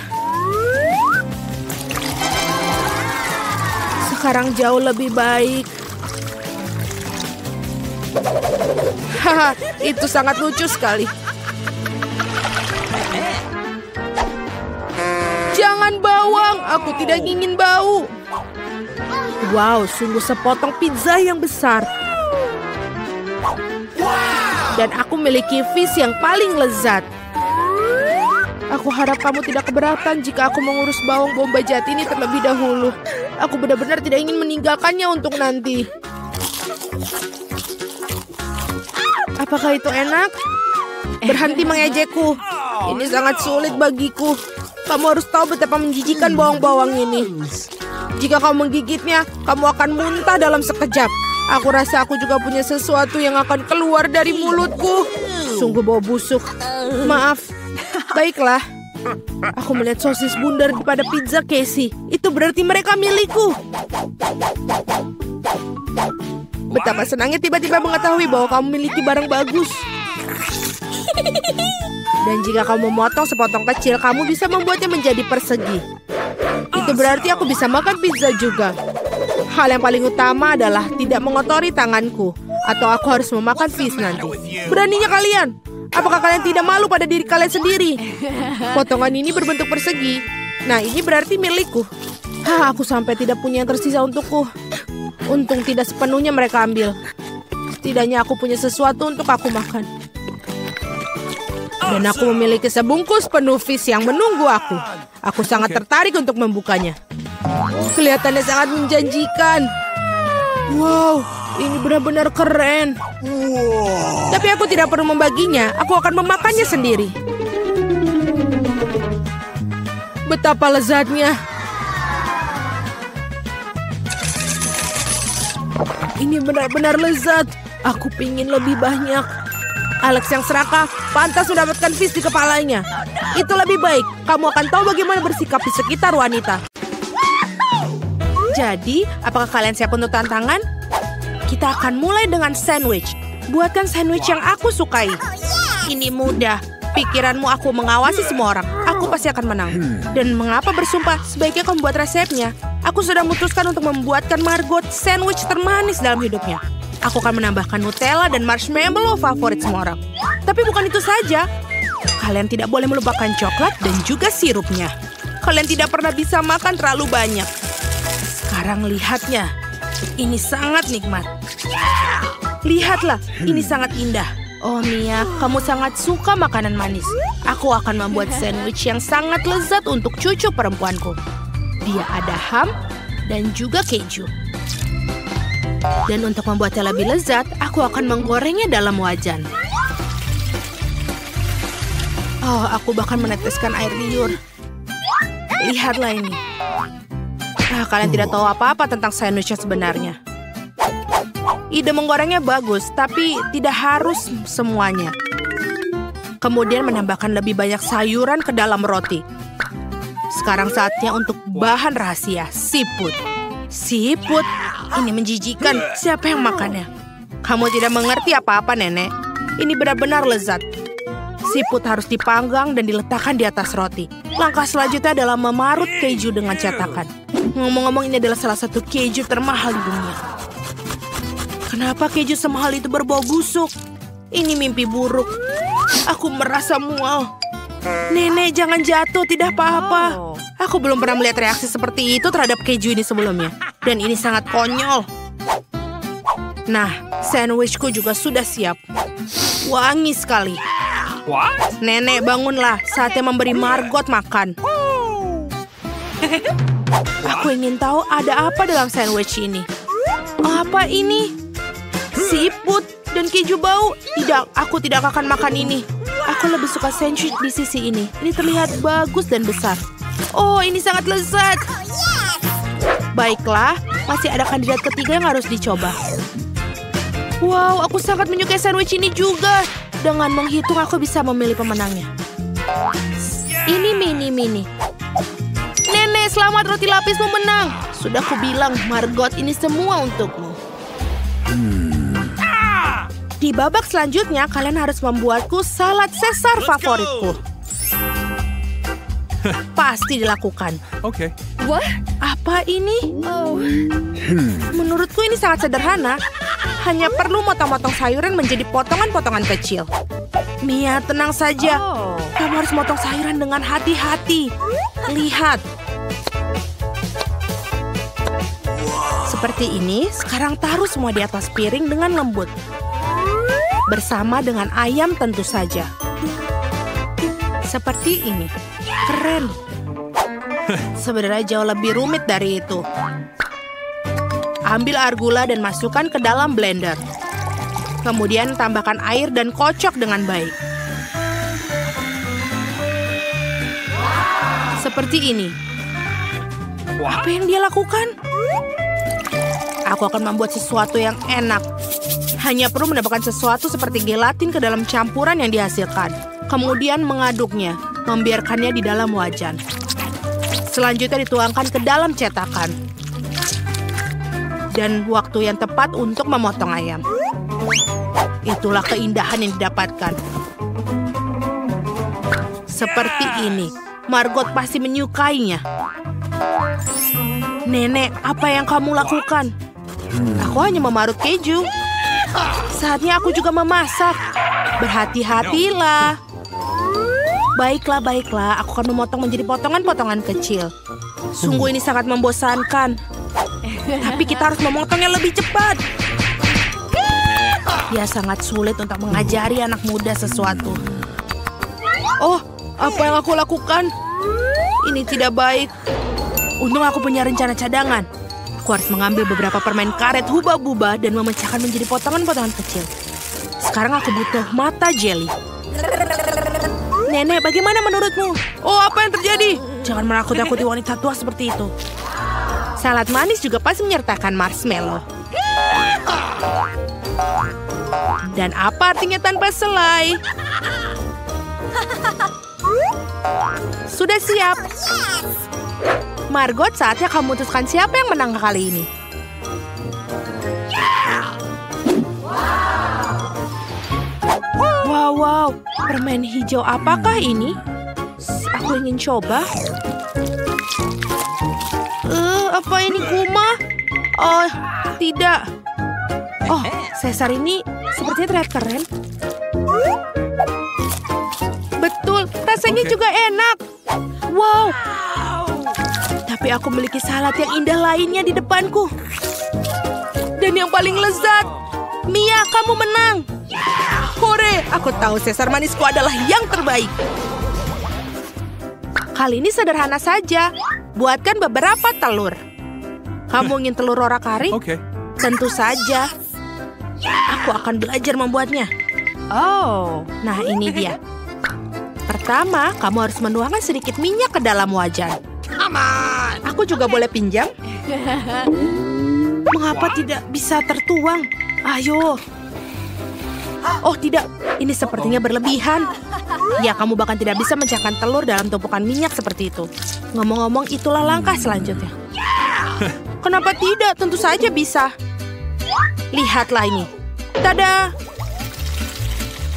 Sekarang jauh lebih baik. Haha, itu sangat lucu sekali. Jangan bawang, aku tidak ingin bau. Wow, sungguh sepotong pizza yang besar. Dan aku memiliki fish yang paling lezat. Aku harap kamu tidak keberatan jika aku mengurus bawang bombay jati ini terlebih dahulu. Aku benar-benar tidak ingin meninggalkannya untuk nanti. Apakah itu enak? Berhenti mengejekku. Ini sangat sulit bagiku. Kamu harus tahu betapa menjijikan bawang-bawang ini. Jika kamu menggigitnya, kamu akan muntah dalam sekejap. Aku rasa aku juga punya sesuatu yang akan keluar dari mulutku. Sungguh bau busuk. Maaf. Baiklah. Aku melihat sosis bundar pada pizza Casey. Itu berarti mereka milikku. Betapa senangnya tiba-tiba mengetahui bahwa kamu memiliki barang bagus. Dan jika kamu memotong sepotong kecil, kamu bisa membuatnya menjadi persegi. Itu berarti aku bisa makan pizza juga. Hal yang paling utama adalah tidak mengotori tanganku, atau aku harus memakan fish nanti. Beraninya kalian? Apakah kalian tidak malu pada diri kalian sendiri? Potongan ini berbentuk persegi. Nah, ini berarti milikku. Aku sampai tidak punya yang tersisa untukku. Untung tidak sepenuhnya mereka ambil. Setidaknya aku punya sesuatu untuk aku makan. Dan aku memiliki sebungkus penuh fish yang menunggu aku. Aku sangat tertarik untuk membukanya. Kelihatannya sangat menjanjikan. Wow, ini benar-benar keren. Tapi aku tidak perlu membaginya. Aku akan memakannya sendiri. Betapa lezatnya. Ini benar-benar lezat. Aku pingin lebih banyak. Alex yang serakah pantas mendapatkan fish di kepalanya. Itu lebih baik. Kamu akan tahu bagaimana bersikap di sekitar wanita. Jadi, apakah kalian siap untuk tantangan? Kita akan mulai dengan sandwich. Buatkan sandwich yang aku sukai. Ini mudah. Pikiranmu aku mengawasi semua orang. Aku pasti akan menang. Dan mengapa bersumpah? Sebaiknya kamu buat resepnya. Aku sudah memutuskan untuk membuatkan Margot sandwich termanis dalam hidupnya. Aku akan menambahkan Nutella dan marshmallow favorit semua orang. Tapi bukan itu saja. Kalian tidak boleh melupakan coklat dan juga sirupnya. Kalian tidak pernah bisa makan terlalu banyak. Sekarang lihatnya. Ini sangat nikmat. Lihatlah, ini sangat indah. Oh Mia, kamu sangat suka makanan manis. Aku akan membuat sandwich yang sangat lezat untuk cucu perempuanku. Dia ada ham dan juga keju. Dan untuk membuatnya lebih lezat, aku akan menggorengnya dalam wajan. Oh, aku bahkan meneteskan air liur. Lihatlah ini. Kalian tidak tahu apa-apa tentang sandwich yang sebenarnya. Ide menggorengnya bagus, tapi tidak harus semuanya. Kemudian menambahkan lebih banyak sayuran ke dalam roti. Sekarang saatnya untuk bahan rahasia, siput. Siput? Ini menjijikan. Siapa yang makannya? Kamu tidak mengerti apa-apa, Nenek. Ini benar-benar lezat. Siput harus dipanggang dan diletakkan di atas roti. Langkah selanjutnya adalah memarut keju dengan cetakan. Ngomong-ngomong, ini adalah salah satu keju termahal di dunia. Kenapa keju semahal itu berbau busuk? Ini mimpi buruk. Aku merasa mual. Nenek, jangan jatuh, tidak apa-apa. Aku belum pernah melihat reaksi seperti itu terhadap keju ini sebelumnya. Dan ini sangat konyol. Nah, sandwichku juga sudah siap. Wangi sekali. Nenek, bangunlah. Saatnya memberi Margot makan. Aku ingin tahu ada apa dalam sandwich ini. Apa ini? Siput dan keju bau? Tidak, aku tidak akan makan ini. Aku lebih suka sandwich di sisi ini. Ini terlihat bagus dan besar. Oh, ini sangat lezat. Baiklah, masih ada kandidat ketiga yang harus dicoba. Wow, aku sangat menyukai sandwich ini juga. Dengan menghitung, aku bisa memilih pemenangnya. Ini mini. Nenek, selamat, roti lapismu menang. Sudah kubilang, Margot, ini semua untukmu. Di babak selanjutnya, kalian harus membuatku salad Caesar favoritku. Pasti dilakukan. Oke. Wah, apa ini? Menurutku ini sangat sederhana. Hanya perlu motong-motong sayuran menjadi potongan-potongan kecil. Mia, tenang saja. Kamu harus motong sayuran dengan hati-hati. Lihat. Seperti ini, sekarang taruh semua di atas piring dengan lembut. Bersama dengan ayam tentu saja. Seperti ini. Keren. Sebenarnya jauh lebih rumit dari itu. Ambil air gula dan masukkan ke dalam blender. Kemudian tambahkan air dan kocok dengan baik. Seperti ini. Apa yang dia lakukan? Aku akan membuat sesuatu yang enak. Hanya perlu menambahkan sesuatu seperti gelatin ke dalam campuran yang dihasilkan. Kemudian mengaduknya, membiarkannya di dalam wajan. Selanjutnya dituangkan ke dalam cetakan. Dan waktu yang tepat untuk memotong ayam. Itulah keindahan yang didapatkan. Seperti ini. Margot pasti menyukainya. Nenek, apa yang kamu lakukan? Aku hanya memarut keju. Saatnya aku juga memasak. Berhati-hatilah. Baiklah. Aku akan memotong menjadi potongan-potongan kecil. Sungguh ini sangat membosankan. Tapi kita harus memotongnya lebih cepat. Ya, sangat sulit untuk mengajari anak muda sesuatu. Oh, apa yang aku lakukan? Ini tidak baik. Untung aku punya rencana cadangan. Aku harus mengambil beberapa permen karet hubah-bubah dan memecahkan menjadi potongan-potongan kecil. Sekarang aku butuh mata jelly. Nenek, bagaimana menurutmu? Oh, apa yang terjadi? Jangan menakut-nakuti wanita tua seperti itu. Salad manis juga pasti menyertakan marshmallow. Dan apa artinya tanpa selai? Sudah siap. Margot, saatnya kamu memutuskan siapa yang menang kali ini. Wow, permen hijau apakah ini? Aku ingin coba. Apa ini Kuma? Oh, tidak. Oh, Caesar ini sepertinya terlihat keren. Betul, rasanya juga enak. Wow. Tapi aku memiliki salad yang indah lainnya di depanku. Dan yang paling lezat. Mia, kamu menang. Hore, aku tahu Caesar manisku adalah yang terbaik. Kali ini sederhana saja. Buatkan beberapa telur. Kamu ingin telur orak-arik? Oke. Tentu saja. Aku akan belajar membuatnya. Oh, nah ini dia. Pertama, kamu harus menuangkan sedikit minyak ke dalam wajan. Come on. Aku juga boleh pinjam? Mengapa tidak bisa tertuang? Ayo. Oh tidak, ini sepertinya berlebihan. Ya, kamu bahkan tidak bisa mencahkan telur dalam tumpukan minyak seperti itu. Ngomong-ngomong, itulah langkah selanjutnya. Kenapa tidak? Tentu saja bisa. Lihatlah ini. Tada!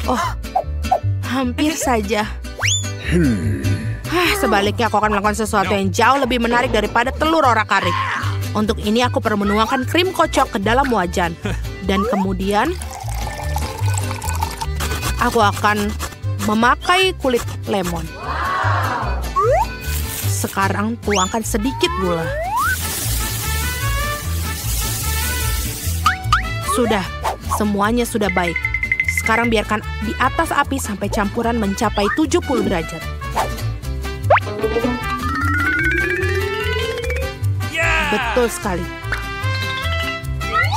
Oh, hampir saja. Sebaliknya aku akan melakukan sesuatu yang jauh lebih menarik daripada telur orak-arik. Untuk ini aku perlu menuangkan krim kocok ke dalam wajan. Dan kemudian aku akan memakai kulit lemon. Sekarang tuangkan sedikit gula. Sudah, semuanya sudah baik. Sekarang biarkan di atas api sampai campuran mencapai 70 derajat. Betul sekali.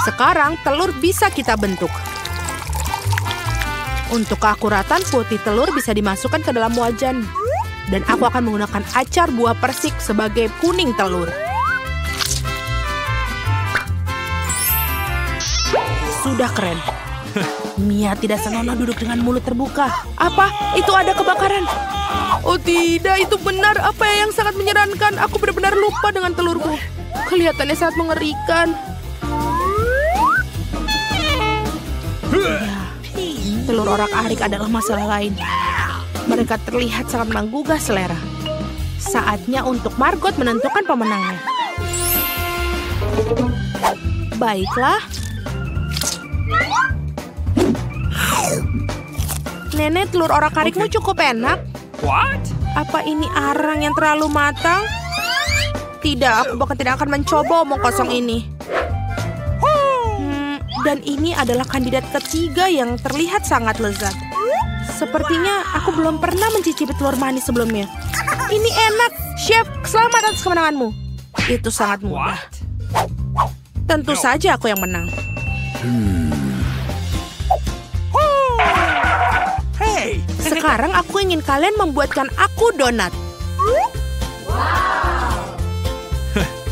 Sekarang telur bisa kita bentuk. Untuk keakuratan, putih telur bisa dimasukkan ke dalam wajan. Dan aku akan menggunakan acar buah persik sebagai kuning telur. Sudah keren. Mia tidak senonoh duduk dengan mulut terbuka. Apa? Itu ada kebakaran. Oh tidak, itu benar. Apa yang sangat menyerankan. Aku benar-benar lupa dengan telurku. Kelihatannya sangat mengerikan. Ya, telur orak-arik adalah masalah lain. Mereka terlihat sangat menggugah selera. Saatnya untuk Margot menentukan pemenangnya. Baiklah. Nenek, telur orak-arikmu cukup enak. What? Apa ini arang yang terlalu matang? Tidak, aku bahkan tidak akan mencoba omong kosong ini. Dan ini adalah kandidat ketiga yang terlihat sangat lezat. Sepertinya aku belum pernah mencicipi telur manis sebelumnya. Ini enak. Chef, selamat atas kemenanganmu. Itu sangat mudah. Tentu saja aku yang menang. Hey. Sekarang aku ingin kalian membuatkan aku donat.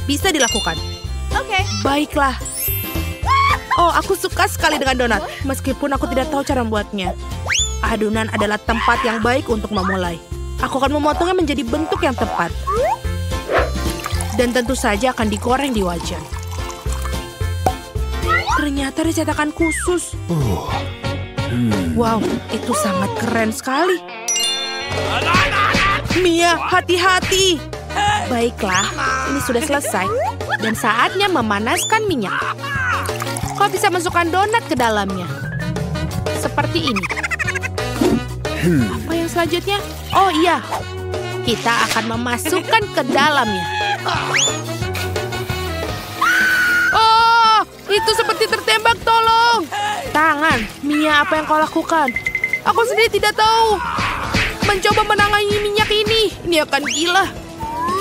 Bisa dilakukan. Oke. Baiklah. Oh, aku suka sekali dengan donat. Meskipun aku tidak tahu cara membuatnya. Adonan adalah tempat yang baik untuk memulai. Aku akan memotongnya menjadi bentuk yang tepat. Dan tentu saja akan digoreng di wajan. Ternyata ada cetakan khusus. Wow, itu sangat keren sekali. Mia, hati-hati. Baiklah, ini sudah selesai. Dan saatnya memanaskan minyak. Kau bisa masukkan donat ke dalamnya. Seperti ini. Apa yang selanjutnya? Oh iya, kita akan memasukkan ke dalamnya. Oh, itu seperti tertembak, tolong. Tangan, Mia, apa yang kau lakukan? Aku sendiri tidak tahu. Mencoba menangani minyak ini akan gila.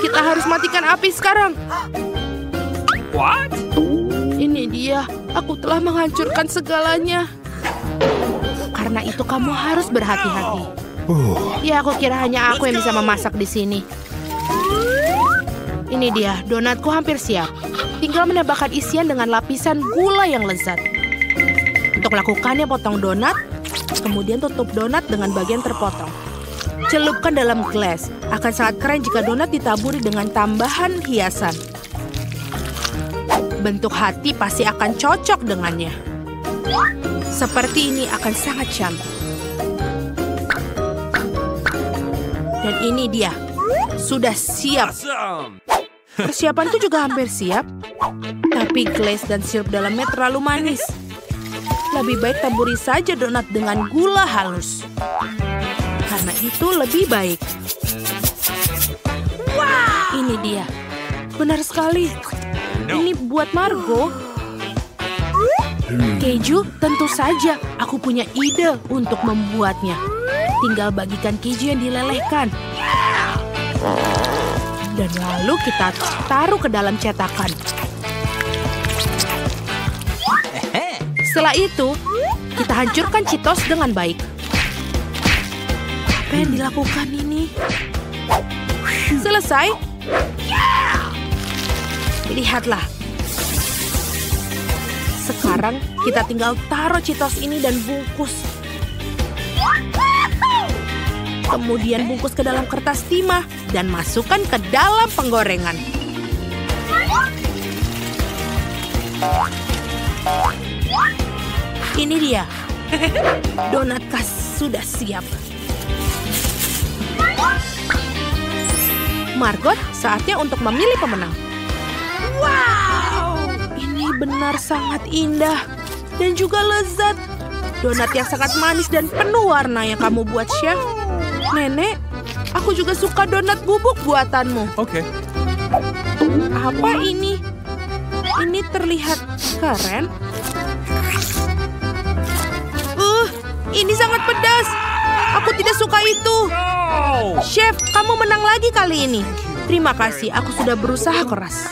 Kita harus matikan api sekarang. What? Ini dia, aku telah menghancurkan segalanya. Karena itu kamu harus berhati-hati. Ya, aku kira hanya aku yang bisa memasak di sini. Ini dia, donatku hampir siap. Tinggal menambahkan isian dengan lapisan gula yang lezat. Untuk melakukannya, potong donat, kemudian tutup donat dengan bagian terpotong. Celupkan dalam gelas. Akan sangat keren jika donat ditaburi dengan tambahan hiasan. Bentuk hati pasti akan cocok dengannya. Seperti ini akan sangat cantik. Dan ini dia, sudah siap. Awesome. Persiapanku juga hampir siap. Tapi glaze dan sirup dalamnya terlalu manis. Lebih baik taburi saja donat dengan gula halus. Karena itu lebih baik. Wow! Ini dia. Benar sekali. Ini buat Margo. Keju, tentu saja. Aku punya ide untuk membuatnya. Tinggal bagikan keju yang dilelehkan. Dan lalu kita taruh ke dalam cetakan. Setelah itu, kita hancurkan Cheetos dengan baik. Apa yang dilakukan ini? Selesai? Lihatlah. Sekarang kita tinggal taruh Cheetos ini dan bungkus. Kemudian bungkus ke dalam kertas timah dan masukkan ke dalam penggorengan. Ini dia. Donat khas sudah siap. Margot, saatnya untuk memilih pemenang. Wow! Ini benar sangat indah dan juga lezat. Donat yang sangat manis dan penuh warna yang kamu buat, Chef. Nenek, aku juga suka donat bubuk buatanmu. Okay. Apa ini? Ini terlihat keren. Ini sangat pedas. Aku tidak suka itu. No! Chef, kamu menang lagi kali ini. Terima kasih, aku sudah berusaha keras.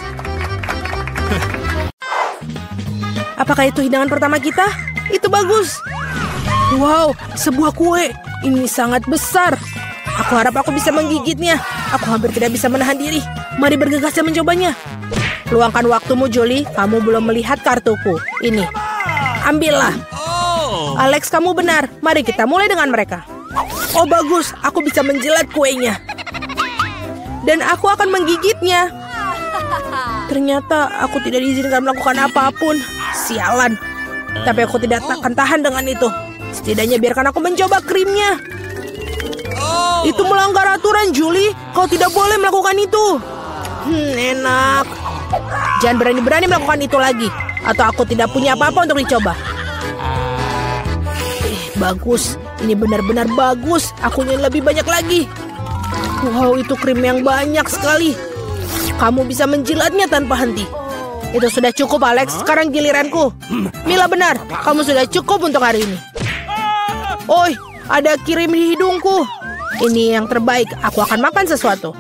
Apakah itu hidangan pertama kita? Itu bagus. Wow, sebuah kue. Ini sangat besar. Aku harap aku bisa menggigitnya. Aku hampir tidak bisa menahan diri. Mari bergegas dan mencobanya. Luangkan waktumu, Julie. Kamu belum melihat kartuku. Ini. Ambillah. Alex, kamu benar. Mari kita mulai dengan mereka. Oh, bagus. Aku bisa menjilat kuenya. Dan aku akan menggigitnya. Ternyata aku tidak diizinkan melakukan apapun. Sialan. Tapi aku tidak akan tahan dengan itu. Setidaknya biarkan aku mencoba krimnya. Itu melanggar aturan, Julie. Kau tidak boleh melakukan itu. Enak. Jangan berani-berani melakukan itu lagi. Atau aku tidak punya apa-apa untuk dicoba. Bagus. Ini benar-benar bagus. Aku ingin lebih banyak lagi. Wow, itu krim yang banyak sekali. Kamu bisa menjilatnya tanpa henti. Itu sudah cukup, Alex. Sekarang giliranku. Mila, benar. Kamu sudah cukup untuk hari ini. Oi, ada kirim di hidungku. Ini yang terbaik. Aku akan makan sesuatu.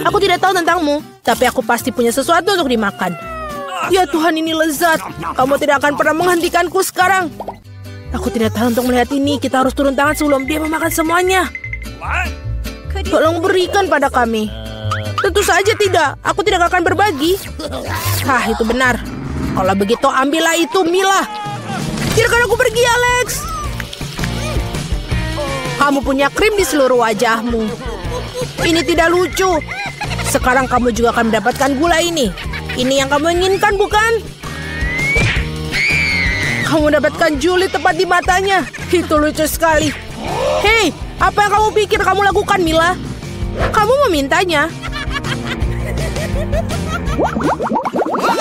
Aku tidak tahu tentangmu, tapi aku pasti punya sesuatu untuk dimakan. Ya Tuhan, ini lezat. Kamu tidak akan pernah menghentikanku sekarang. Aku tidak tahan untuk melihat ini. Kita harus turun tangan sebelum dia memakan semuanya. Tolong berikan pada kami. Tentu saja tidak. Aku tidak akan berbagi. Hah, itu benar. Kalau begitu, ambillah itu, Mila. Biarkan aku pergi, Alex. Kamu punya krim di seluruh wajahmu. Ini tidak lucu. Sekarang kamu juga akan mendapatkan gula ini. Ini yang kamu inginkan, bukan? Kamu mendapatkan Julie tepat di matanya. Itu lucu sekali. Hei, apa yang kamu pikir kamu lakukan, Mila? Kamu memintanya.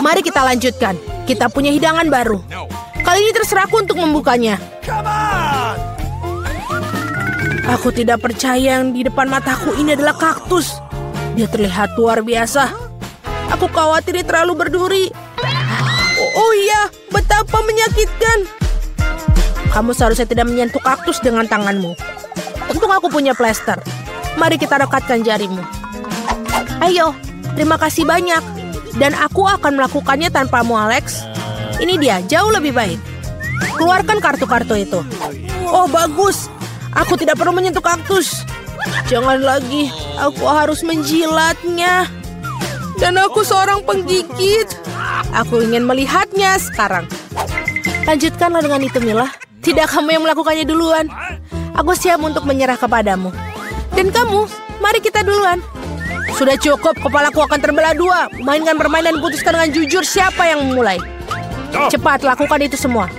Mari kita lanjutkan. Kita punya hidangan baru. Kali ini terserahku untuk membukanya. Aku tidak percaya yang di depan mataku ini adalah kaktus. Dia terlihat luar biasa. Aku khawatir dia terlalu berduri. Oh iya, betapa menyakitkan. Kamu seharusnya tidak menyentuh kaktus dengan tanganmu. Untung aku punya plester. Mari kita rekatkan jarimu. Ayo, terima kasih banyak. Dan aku akan melakukannya tanpamu, Alex. Ini dia, jauh lebih baik. Keluarkan kartu-kartu itu. Oh, bagus. Aku tidak perlu menyentuh kaktus. Jangan lagi, aku harus menjilatnya. Dan aku seorang penggigit. Aku ingin melihatnya sekarang. Lanjutkanlah dengan itu, Mila. Tidak kamu yang melakukannya duluan. Aku siap untuk menyerah kepadamu. Dan kamu, mari kita duluan. Sudah cukup, kepalaku akan terbelah dua. Mainkan permainan dan putuskan dengan jujur siapa yang memulai. Cepat, lakukan itu semua.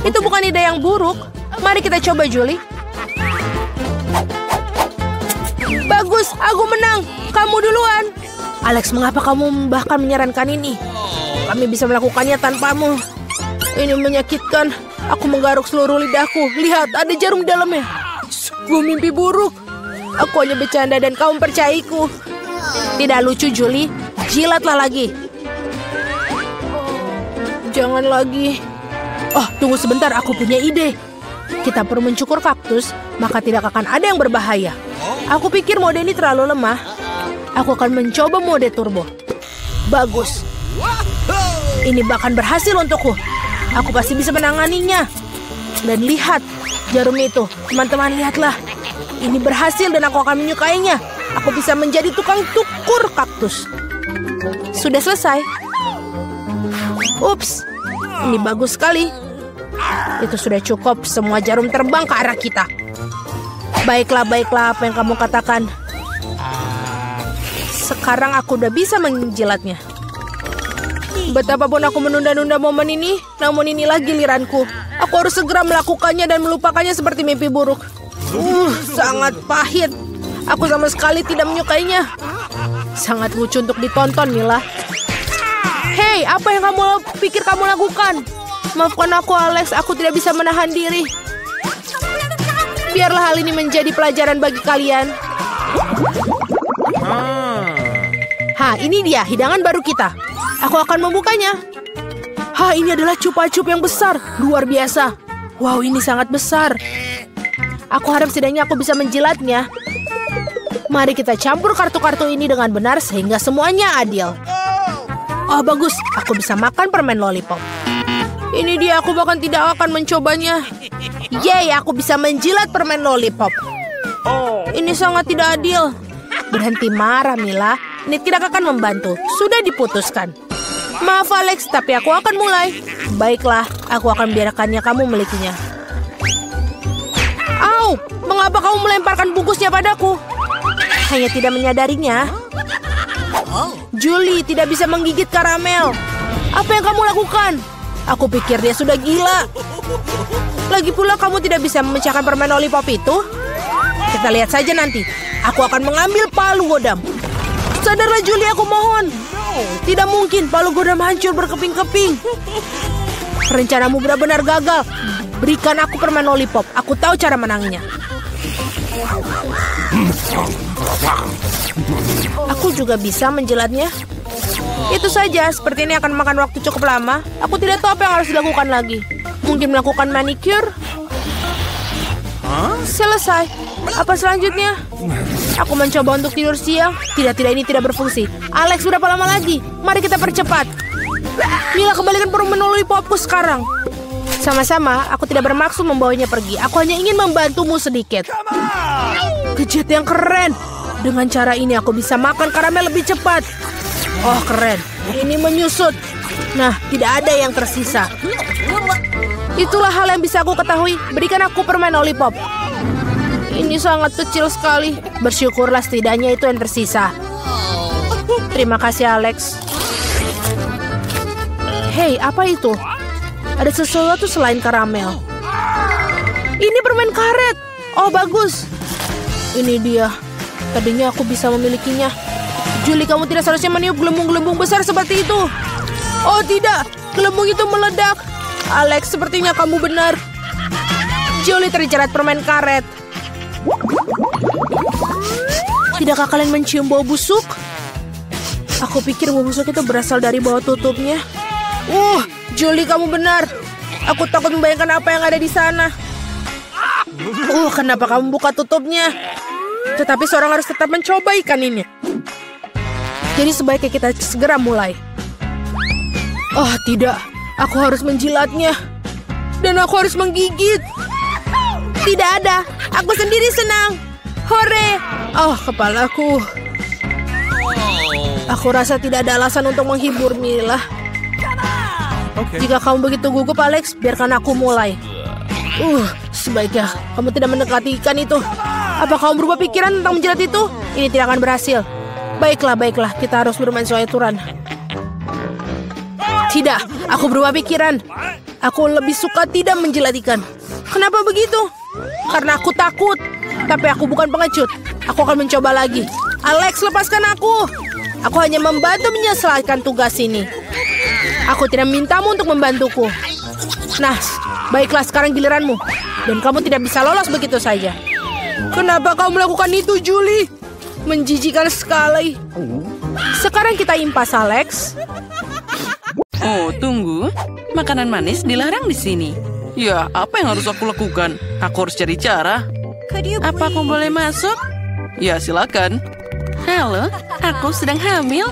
Itu bukan ide yang buruk. Mari kita coba, Julie. Bagus, aku menang. Kamu duluan. Alex, mengapa kamu bahkan menyarankan ini? Kami bisa melakukannya tanpamu. Ini menyakitkan. Aku menggaruk seluruh lidahku. Lihat, ada jarum di dalamnya. Gue mimpi buruk. Aku hanya bercanda dan kamu percayaiku. Tidak lucu, Julie. Jilatlah lagi. Jangan lagi. Oh, tunggu sebentar. Aku punya ide. Kita perlu mencukur kaktus, maka tidak akan ada yang berbahaya. Aku pikir mode ini terlalu lemah. Aku akan mencoba mode turbo. Bagus. Ini bahkan berhasil untukku. Aku pasti bisa menanganinya. Dan lihat, jarum itu. Teman-teman, lihatlah. Ini berhasil dan aku akan menyukainya. Aku bisa menjadi tukang cukur kaktus. Sudah selesai. Ups, ini bagus sekali. Itu sudah cukup, semua jarum terbang ke arah kita. Baiklah, apa yang kamu katakan. Sekarang aku udah bisa menjilatnya. Betapapun aku menunda-nunda momen ini, namun inilah giliranku. Aku harus segera melakukannya dan melupakannya seperti mimpi buruk. Sangat pahit. Aku sama sekali tidak menyukainya. Sangat lucu untuk ditonton, Mila. Hei, apa yang kamu pikir kamu lakukan? Maafkan aku, Alex. Aku tidak bisa menahan diri. Biarlah hal ini menjadi pelajaran bagi kalian. Ini dia hidangan baru kita. Aku akan membukanya. Ini adalah cupa-cup yang besar. Luar biasa. Wow, ini sangat besar. Aku harap setidaknya aku bisa menjilatnya. Mari kita campur kartu-kartu ini dengan benar sehingga semuanya adil. Oh, bagus. Aku bisa makan permen lollipop. Ini dia, aku bahkan tidak akan mencobanya. Yeay, aku bisa menjilat permen lollipop. Ini sangat tidak adil. Berhenti marah, Mila. Ini tidak akan membantu. Sudah diputuskan. Maaf, Alex, tapi aku akan mulai. Baiklah, aku akan biarkannya kamu milikinya. Au, mengapa kamu melemparkan bungkusnya padaku? Hanya tidak menyadarinya. Julie tidak bisa menggigit karamel. Apa yang kamu lakukan? Aku pikir dia sudah gila. Lagi pula kamu tidak bisa memecahkan permen lollipop itu. Kita lihat saja nanti. Aku akan mengambil palu godam. Sadarlah Julie, aku mohon. Tidak mungkin palu godam hancur berkeping-keping. Rencanamu benar-benar gagal. Berikan aku permen lollipop. Aku tahu cara menangnya. Aku juga bisa menjilatnya. Itu saja, seperti ini akan makan waktu cukup lama. Aku tidak tahu apa yang harus dilakukan lagi. Mungkin melakukan manicure. Selesai. Apa selanjutnya? Aku mencoba untuk tidur siang. Tidak, ini tidak berfungsi. Alex, berapa lama lagi? Mari kita percepat. Mila, kembalikan permen lollipopku sekarang. Sama-sama, aku tidak bermaksud membawanya pergi. Aku hanya ingin membantumu sedikit. Gadget yang keren. Dengan cara ini aku bisa makan karamel lebih cepat. Oh, keren. Ini menyusut. Nah, tidak ada yang tersisa. Itulah hal yang bisa aku ketahui. Berikan aku permen lollipop. Ini sangat kecil sekali. Bersyukurlah setidaknya itu yang tersisa. Terima kasih, Alex. Hei, apa itu? Ada sesuatu selain karamel. Ini permen karet. Oh, bagus. Ini dia. Tadinya aku bisa memilikinya. Julie, kamu tidak seharusnya meniup gelembung-gelembung besar seperti itu. Oh tidak, gelembung itu meledak. Alex, sepertinya kamu benar. Julie terjerat permen karet. Tidakkah kalian mencium bau busuk? Aku pikir bau busuk itu berasal dari bawah tutupnya. Julie, kamu benar. Aku takut membayangkan apa yang ada di sana. Kenapa kamu buka tutupnya? Tetapi seorang harus tetap mencoba ikan ini. Jadi sebaiknya kita segera mulai. Oh tidak, aku harus menjilatnya. Dan aku harus menggigit. Tidak ada, aku sendiri senang. Hore! Oh, kepalaku. Aku rasa tidak ada alasan untuk menghibur Mila. Jika kamu begitu gugup, Alex, biarkan aku mulai. Sebaiknya kamu tidak mendekati ikan itu. Apa kamu berubah pikiran tentang menjilat itu? Ini tidak akan berhasil. Baiklah, kita harus bermain sesuai aturan. Tidak, aku berubah pikiran. Aku lebih suka tidak menjilat ikan. Kenapa begitu? Karena aku takut. Tapi aku bukan pengecut. Aku akan mencoba lagi. Alex, lepaskan aku. Aku hanya membantu menyelesaikan tugas ini. Aku tidak mintamu untuk membantuku. Nah, baiklah, sekarang giliranmu. Dan kamu tidak bisa lolos begitu saja. Kenapa kamu melakukan itu, Julie? Menjijikan sekali. Sekarang kita impas, Alex. Oh, tunggu. Makanan manis dilarang di sini. Ya, apa yang harus aku lakukan? Aku harus cari cara. Apa aku boleh masuk? Ya, silakan. Halo, aku sedang hamil.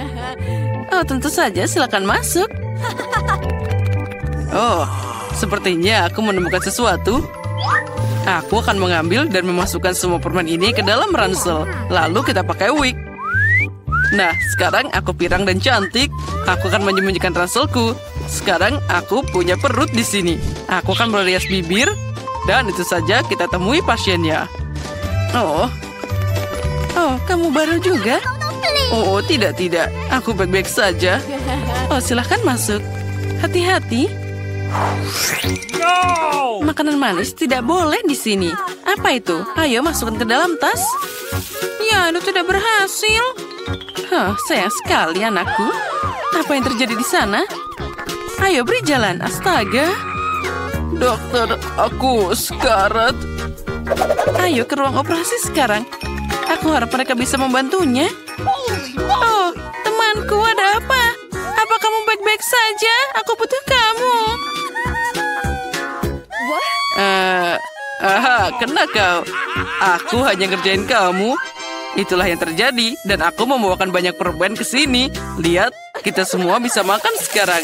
Oh, tentu saja, silakan masuk. Oh, sepertinya aku menemukan sesuatu. Aku akan mengambil dan memasukkan semua permen ini ke dalam ransel. Lalu kita pakai wig. Nah, sekarang aku pirang dan cantik. Aku akan menyembunyikan ranselku. Sekarang aku punya perut di sini. Aku akan merias bibir. Dan itu saja kita temui pasiennya. Oh, kamu baru juga? Oh, tidak. Aku baik-baik saja. Oh, silahkan masuk. Hati-hati. No! Makanan manis tidak boleh di sini. Apa itu? Ayo masukkan ke dalam tas. Ya, itu tidak berhasil. Sayang sekali anakku. Apa yang terjadi di sana? Ayo beri jalan. Astaga. Dokter, aku sekarat. Ayo ke ruang operasi sekarang. Aku harap mereka bisa membantunya. Oh, temanku, ada apa? Apa kamu baik-baik saja? Aku butuh kamu. Kena kau. Aku hanya ngerjain kamu. Itulah yang terjadi. Dan aku membawakan banyak permen ke sini. Lihat, kita semua bisa makan sekarang.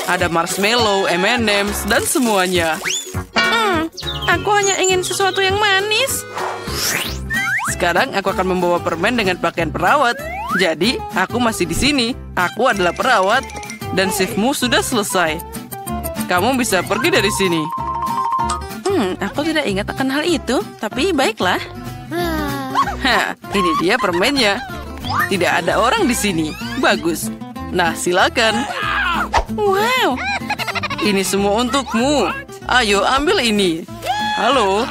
Ada marshmallow, M&M's, dan semuanya. Aku hanya ingin sesuatu yang manis. Sekarang aku akan membawa permen dengan pakaian perawat. Jadi, aku masih di sini. Aku adalah perawat. Dan shiftmu sudah selesai. Kamu bisa pergi dari sini. Aku tidak ingat akan hal itu. Tapi baiklah. Ini dia permennya. Tidak ada orang di sini. Bagus. Nah, silakan. Wow. Ini semua untukmu. Ayo, ambil ini. Halo.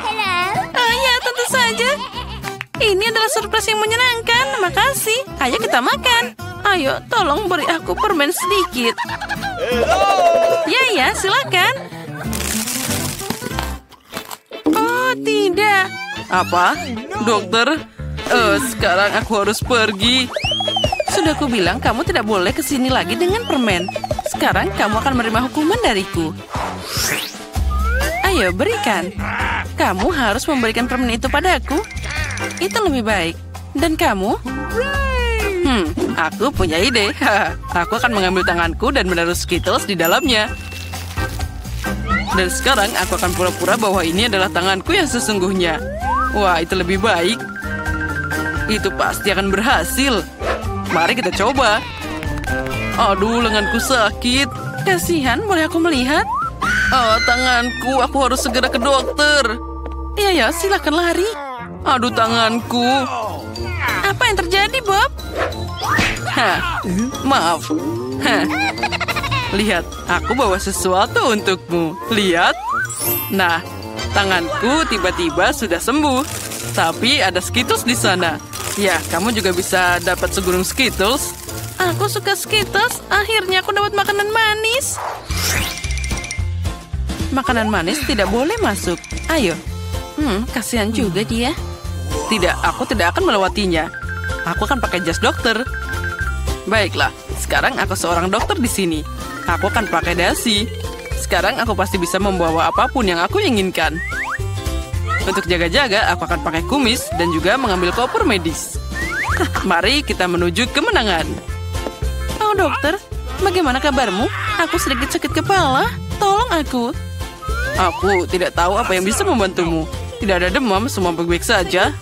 Ya, tentu saja. Ini adalah surprise yang menyenangkan. Makasih. Ayo kita makan. Ayo, tolong beri aku permen sedikit. Ya, silakan. Oh, tidak. Apa? Dokter? Sekarang aku harus pergi. Sudah aku bilang kamu tidak boleh kesini lagi dengan permen. Sekarang kamu akan menerima hukuman dariku. Ayo, berikan. Kamu harus memberikan permen itu padaku. Itu lebih baik. Dan kamu? Aku punya ide. Aku akan mengambil tanganku dan menaruh Skittles di dalamnya. Dan sekarang aku akan pura-pura bahwa ini adalah tanganku yang sesungguhnya. Wah, itu lebih baik. Itu pasti akan berhasil. Mari kita coba. Aduh, lenganku sakit. Kasihan, boleh aku melihat? Oh, tanganku. Aku harus segera ke dokter. Ya, silakan lari. Aduh, tanganku. Apa yang terjadi, Bob? Maaf. Lihat, aku bawa sesuatu untukmu. Lihat. Nah, tanganku tiba-tiba sudah sembuh. Tapi ada Skittles di sana. Ya, kamu juga bisa dapat segulung Skittles. Aku suka Skittles. Akhirnya aku dapat makanan manis. Makanan manis tidak boleh masuk. Ayo. Kasihan juga dia. Tidak, aku tidak akan melewatinya. Aku akan pakai jas dokter. Baiklah, sekarang aku seorang dokter di sini. Aku akan pakai dasi. Sekarang aku pasti bisa membawa apapun yang aku inginkan. Untuk jaga-jaga, aku akan pakai kumis dan juga mengambil koper medis. Mari kita menuju kemenangan. Oh dokter, bagaimana kabarmu? Aku sedikit sakit kepala. Tolong aku. Aku tidak tahu apa yang bisa membantumu. Tidak ada demam, semua baik-baik saja.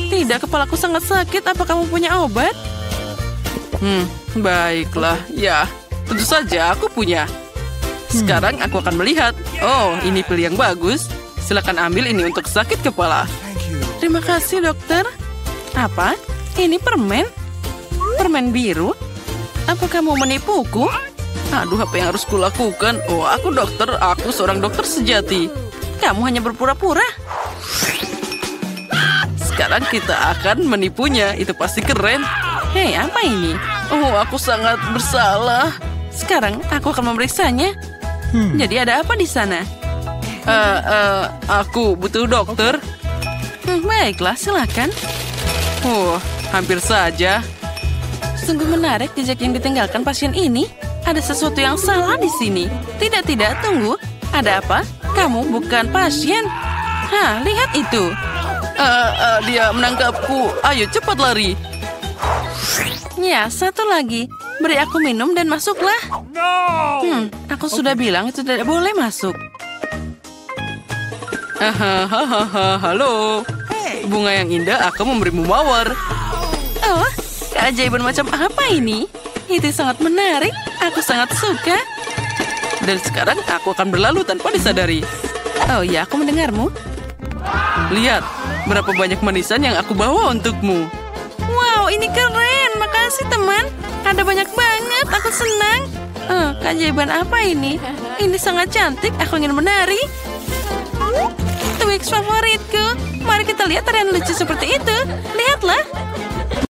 Tidak, kepalaku sangat sakit. Apa kamu punya obat? Baiklah. Ya, tentu saja aku punya. Sekarang aku akan melihat. Oh, ini pil yang bagus. Silakan ambil ini untuk sakit kepala. Terima kasih, dokter. Apa? Ini permen? Permen biru? Apa kamu menipuku? Aduh, apa yang harus kulakukan? Oh, aku dokter. Aku seorang dokter sejati. Kamu hanya berpura-pura. Sekarang kita akan menipunya. Itu pasti keren. Hei, apa ini? Oh, aku sangat bersalah. Sekarang aku akan memeriksanya. Jadi ada apa di sana? Aku butuh dokter. Baiklah, silakan. Hampir saja. Sungguh menarik jejak yang ditinggalkan pasien ini. Ada sesuatu yang salah di sini. Tidak, tunggu. Ada apa? Kamu bukan pasien. Lihat itu. Dia menangkapku. Ayo, cepat lari. Ya, satu lagi. Beri aku minum dan masuklah. Aku sudah bilang itu tidak boleh masuk. Halo. Bunga yang indah akan memberimu mawar. Oh, keajaiban macam apa ini? Itu sangat menarik. Aku sangat suka. Dan sekarang aku akan berlalu tanpa disadari. Oh ya, aku mendengarmu. Lihat, berapa banyak manisan yang aku bawa untukmu. Wow, ini keren. Makasih, teman. Ada banyak banget. Aku senang. Keajaiban apa ini? Ini sangat cantik. Aku ingin menari. Twix favoritku. Mari kita lihat tarian lucu seperti itu. Lihatlah.